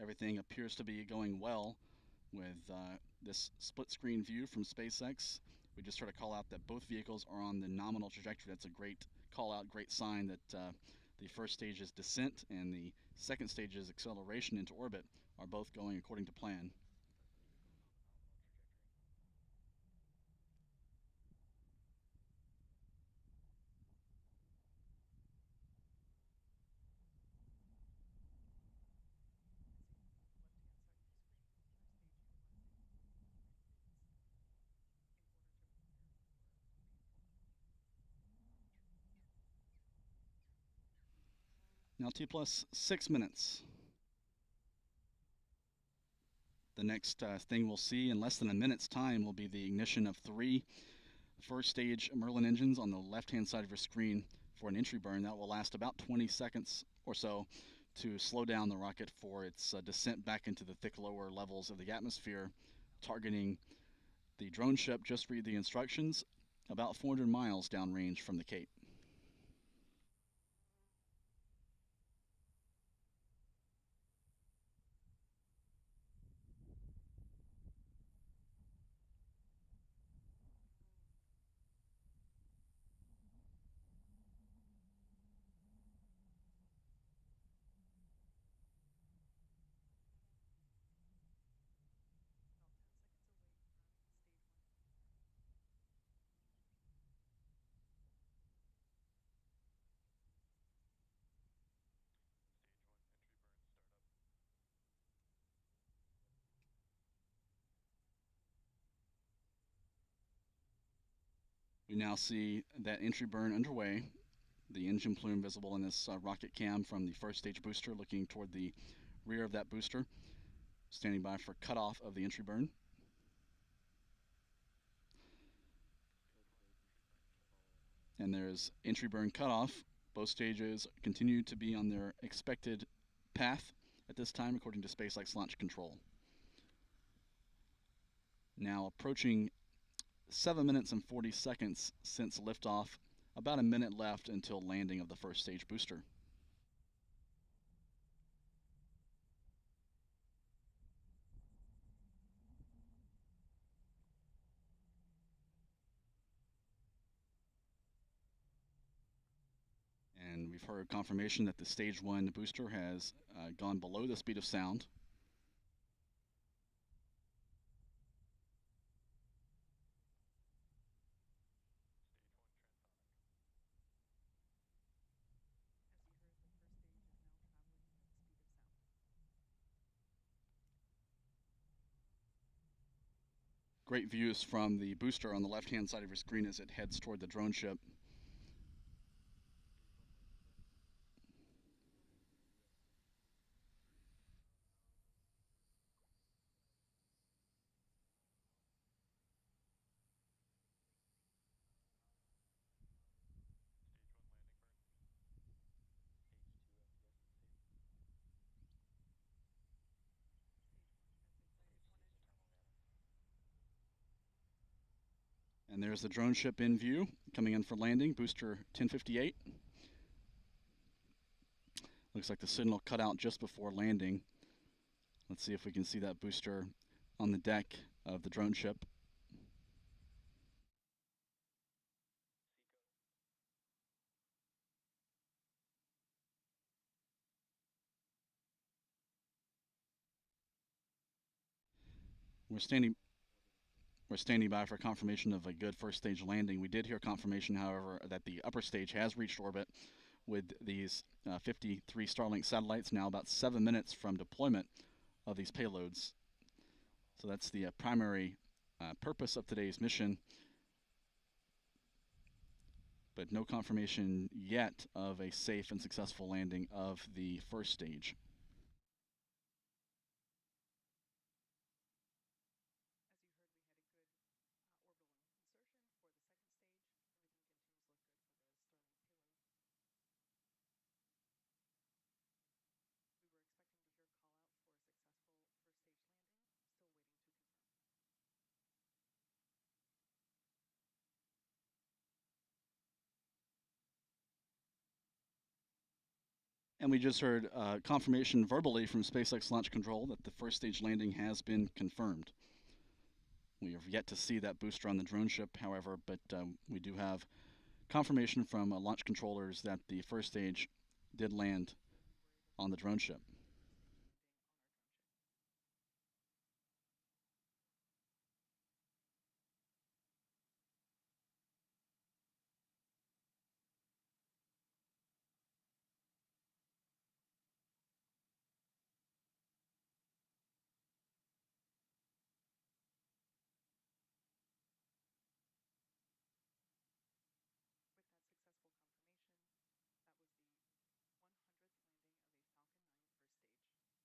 Everything appears to be going well with this split screen view from SpaceX. We just heard a call out that both vehicles are on the nominal trajectory. That's a great call out, great sign that the first stage's descent and the second stage's acceleration into orbit are both going according to plan. Now T plus 6 minutes. The next thing we'll see in less than a minute's time will be the ignition of 3 first stage Merlin engines on the left hand side of your screen for an entry burn that will last about 20 seconds or so to slow down the rocket for its descent back into the thick lower levels of the atmosphere, targeting the drone ship. Just read the instructions, about 400 miles downrange from the Cape. We now see that entry burn underway. The engine plume visible in this rocket cam from the first stage booster looking toward the rear of that booster, standing by for cutoff of the entry burn. And there's entry burn cutoff. Both stages continue to be on their expected path at this time, according to SpaceX Launch Control. Now approaching 7 minutes and 40 seconds since liftoff, about a minute left until landing of the first stage booster. And we've heard confirmation that the stage 1 booster has gone below the speed of sound. Great views from the booster on the left-hand side of your screen as it heads toward the drone ship. And there's the drone ship in view, coming in for landing, booster 1058. Looks like the signal cut out just before landing. Let's see if we can see that booster on the deck of the drone ship. We're standing by for confirmation of a good first stage landing. We did hear confirmation, however, that the upper stage has reached orbit with these 53 Starlink satellites, now about 7 minutes from deployment of these payloads. So that's the primary purpose of today's mission, but no confirmation yet of a safe and successful landing of the first stage. And we just heard confirmation verbally from SpaceX Launch Control that the first stage landing has been confirmed. We have yet to see that booster on the drone ship, however, but we do have confirmation from launch controllers that the first stage did land on the drone ship. With that successful confirmation, that was the 100th landing of a Falcon 9 first stage, the 50th overall Starlink mission, and the 28th launch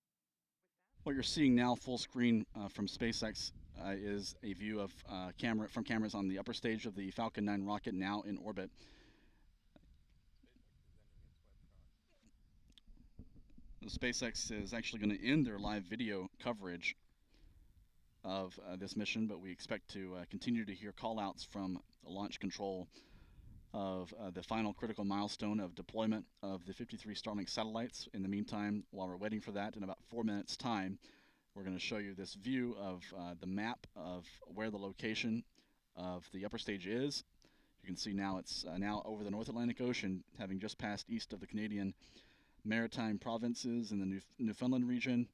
of this year. With that, What you're seeing now, full screen from SpaceX, is a view of cameras on the upper stage of the Falcon 9 rocket, now in orbit. SpaceX is actually going to end their live video coverage of this mission, but we expect to continue to hear call-outs from launch control of the final critical milestone of deployment of the 53 Starlink satellites. In the meantime, while we're waiting for that, in about 4 minutes' time, we're going to show you this view of the map of where the location of the upper stage is. You can see now it's now over the North Atlantic Ocean, having just passed east of the Canadian maritime provinces in the Newfoundland region,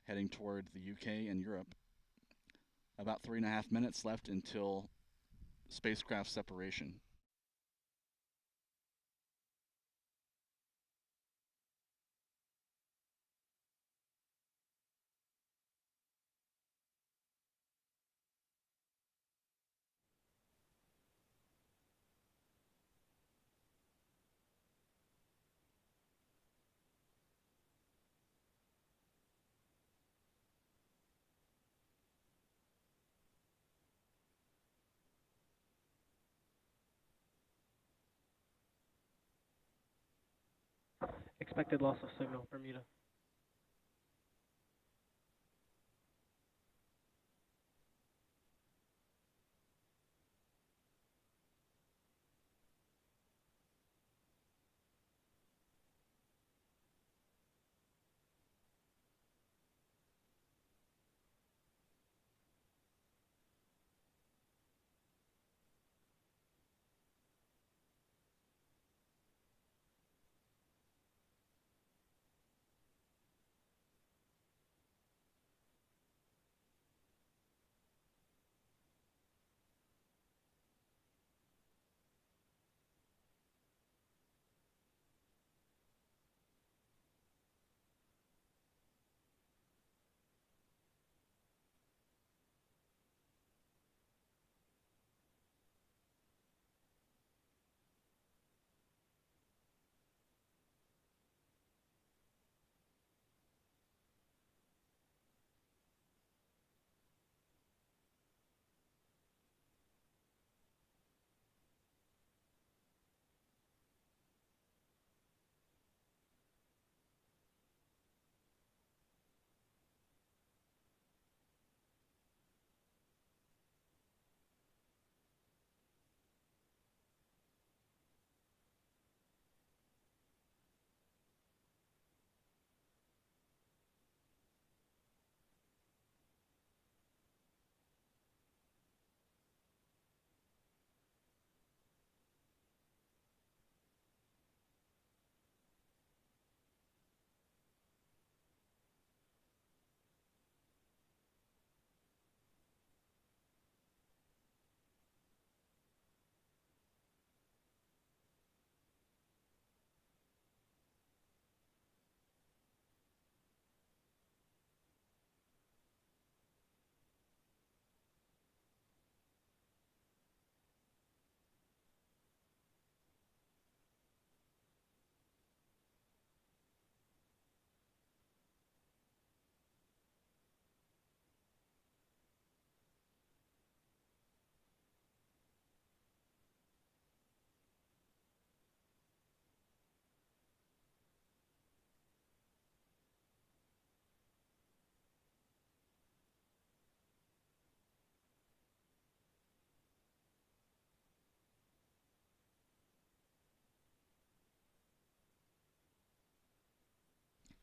heading toward the UK and Europe. About 3.5 minutes left until spacecraft separation. Expected loss of signal, Bermuda.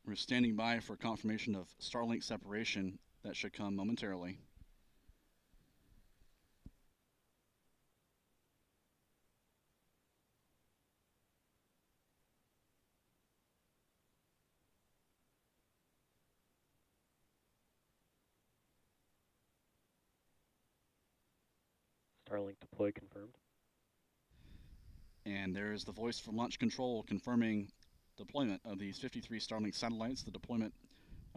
We're standing by for confirmation of Starlink separation. That should come momentarily. Starlink deploy confirmed. And there's the voice from launch control confirming deployment of these 53 Starlink satellites. The deployment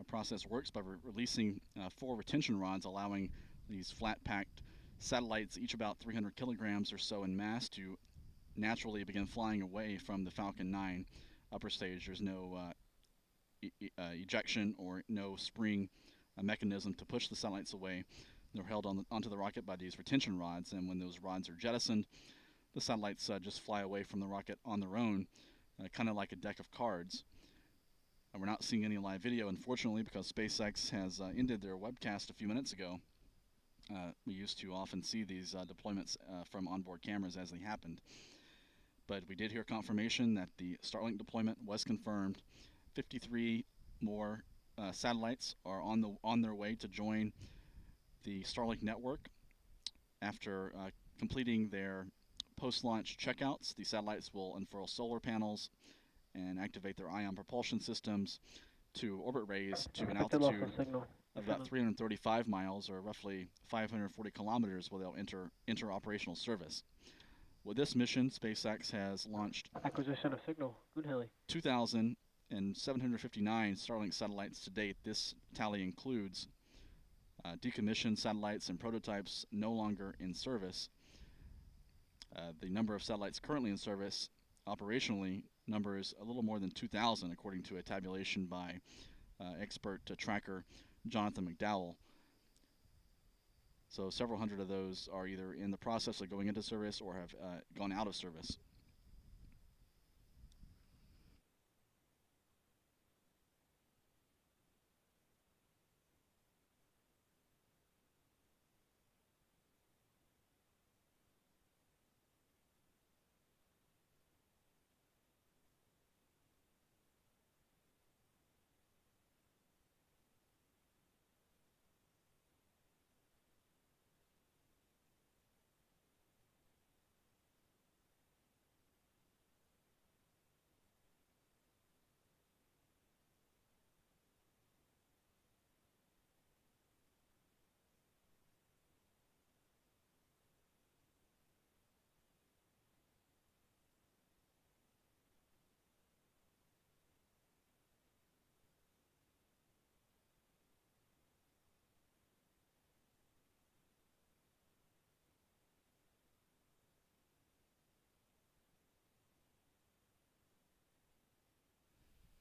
process works by releasing 4 retention rods, allowing these flat-packed satellites, each about 300 kilograms or so in mass, to naturally begin flying away from the Falcon 9 upper stage. There's no ejection or no spring mechanism to push the satellites away. They're held onto the rocket by these retention rods, and when those rods are jettisoned, the satellites just fly away from the rocket on their own, kind of like a deck of cards. We're not seeing any live video, unfortunately, because SpaceX has ended their webcast a few minutes ago. We used to often see these deployments from onboard cameras as they happened. But we did hear confirmation that the Starlink deployment was confirmed. 53 more satellites are on their way to join the Starlink network. After completing their post-launch checkouts, the satellites will unfurl solar panels and activate their ion propulsion systems to orbit raise to an altitude of about 335 miles, or roughly 540 kilometers, where they'll enter operational service. With this mission, SpaceX has launched Acquisition of signal. Good heli. 2,759 Starlink satellites to date. This tally includes decommissioned satellites and prototypes no longer in service. The number of satellites currently in service operationally numbers a little more than 2,000, according to a tabulation by expert tracker Jonathan McDowell. So several hundred of those are either in the process of going into service or have gone out of service.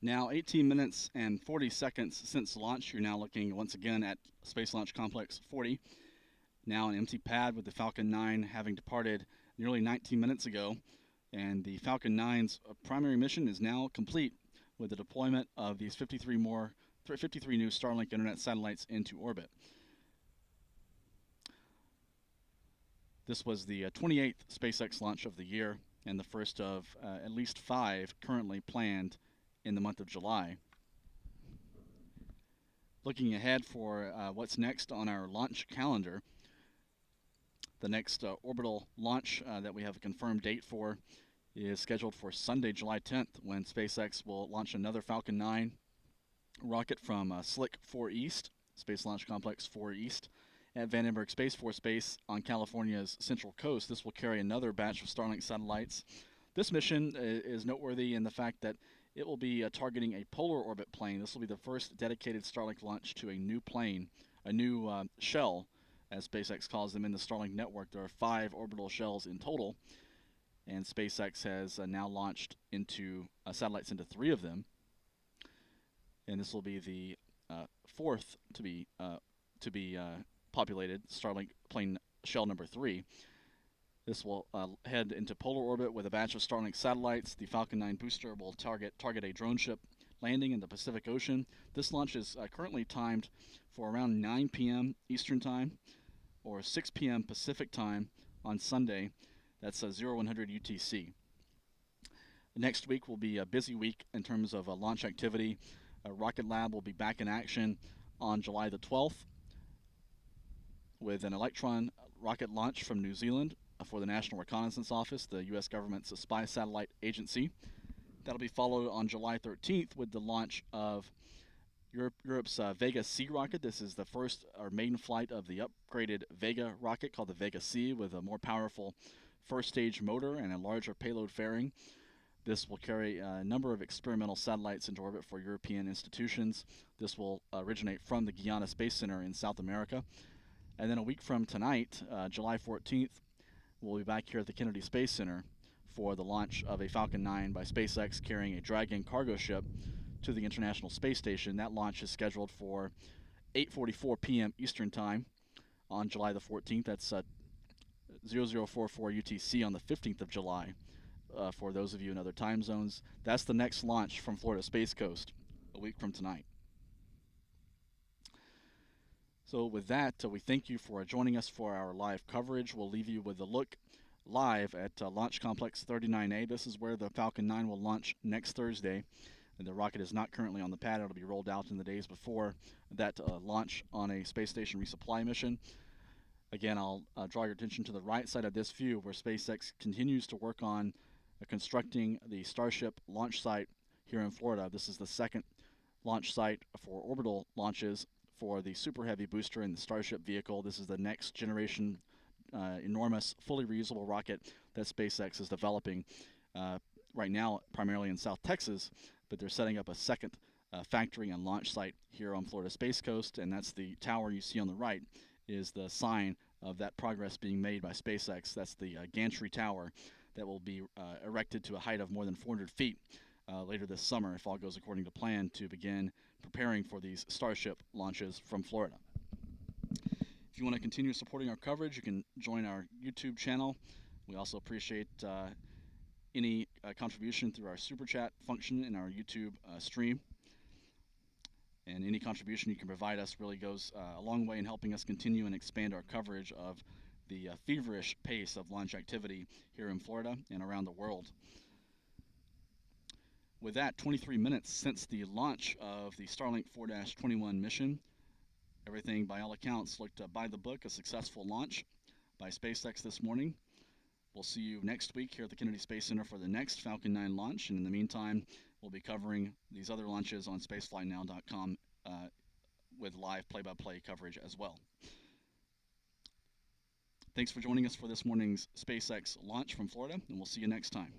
Now 18 minutes and 40 seconds since launch. You're now looking once again at Space Launch Complex 40. Now an empty pad with the Falcon 9 having departed nearly 19 minutes ago. And the Falcon 9's primary mission is now complete with the deployment of these 53 new Starlink internet satellites into orbit. This was the 28th SpaceX launch of the year and the first of at least 5 currently planned in the month of July. Looking ahead for what's next on our launch calendar, the next orbital launch that we have a confirmed date for is scheduled for Sunday, July 10th, when SpaceX will launch another Falcon 9 rocket from Slick 4 East, Space Launch Complex 4 East, at Vandenberg Space Force Base on California's central coast. This will carry another batch of Starlink satellites. This mission is noteworthy in the fact that it will be targeting a polar orbit plane. This will be the first dedicated Starlink launch to a new plane, a new shell, as SpaceX calls them in the Starlink network. There are 5 orbital shells in total, and SpaceX has now launched into satellites into 3 of them. And this will be the 4th to be populated Starlink plane shell number 3. This will head into polar orbit with a batch of Starlink satellites. The Falcon 9 booster will target a drone ship landing in the Pacific Ocean. This launch is currently timed for around 9 p.m. Eastern Time or 6 p.m. Pacific Time on Sunday. That's 0100 UTC. Next week will be a busy week in terms of launch activity. Rocket Lab will be back in action on July the 12th with an Electron rocket launch from New Zealand for the National Reconnaissance Office, the U.S. government's spy satellite agency. That'll be followed on July 13th with the launch of Europe's Vega C rocket. This is the first or maiden flight of the upgraded Vega rocket called the Vega C with a more powerful first stage motor and a larger payload fairing. This will carry a number of experimental satellites into orbit for European institutions. This will originate from the Guiana Space Center in South America. And then a week from tonight, July 14th, we'll be back here at the Kennedy Space Center for the launch of a Falcon 9 by SpaceX carrying a Dragon cargo ship to the International Space Station. That launch is scheduled for 8:44 p.m. Eastern Time on July the 14th. That's 0044 UTC on the 15th of July for those of you in other time zones. That's the next launch from Florida Space Coast a week from tonight. So with that, we thank you for joining us for our live coverage. We'll leave you with a look live at Launch Complex 39A. This is where the Falcon 9 will launch next Thursday. And the rocket is not currently on the pad. It'll be rolled out in the days before that launch on a space station resupply mission. Again, I'll draw your attention to the right side of this view where SpaceX continues to work on constructing the Starship launch site here in Florida. This is the second launch site for orbital launches for the Super Heavy booster and the Starship vehicle. This is the next generation enormous, fully reusable rocket that SpaceX is developing right now, primarily in South Texas, but they're setting up a second factory and launch site here on Florida Space Coast, and that's the tower you see on the right is the sign of that progress being made by SpaceX. That's the gantry tower that will be erected to a height of more than 400 feet later this summer, if all goes according to plan, to begin preparing for these Starship launches from Florida. If you want to continue supporting our coverage, you can join our YouTube channel. We also appreciate any contribution through our Super Chat function in our YouTube stream. And any contribution you can provide us really goes a long way in helping us continue and expand our coverage of the feverish pace of launch activity here in Florida and around the world. With that, 23 minutes since the launch of the Starlink 4-21 mission, everything by all accounts looked by the book, a successful launch by SpaceX this morning. We'll see you next week here at the Kennedy Space Center for the next Falcon 9 launch, and in the meantime, we'll be covering these other launches on spaceflightnow.com with live play-by-play coverage as well. Thanks for joining us for this morning's SpaceX launch from Florida, and we'll see you next time.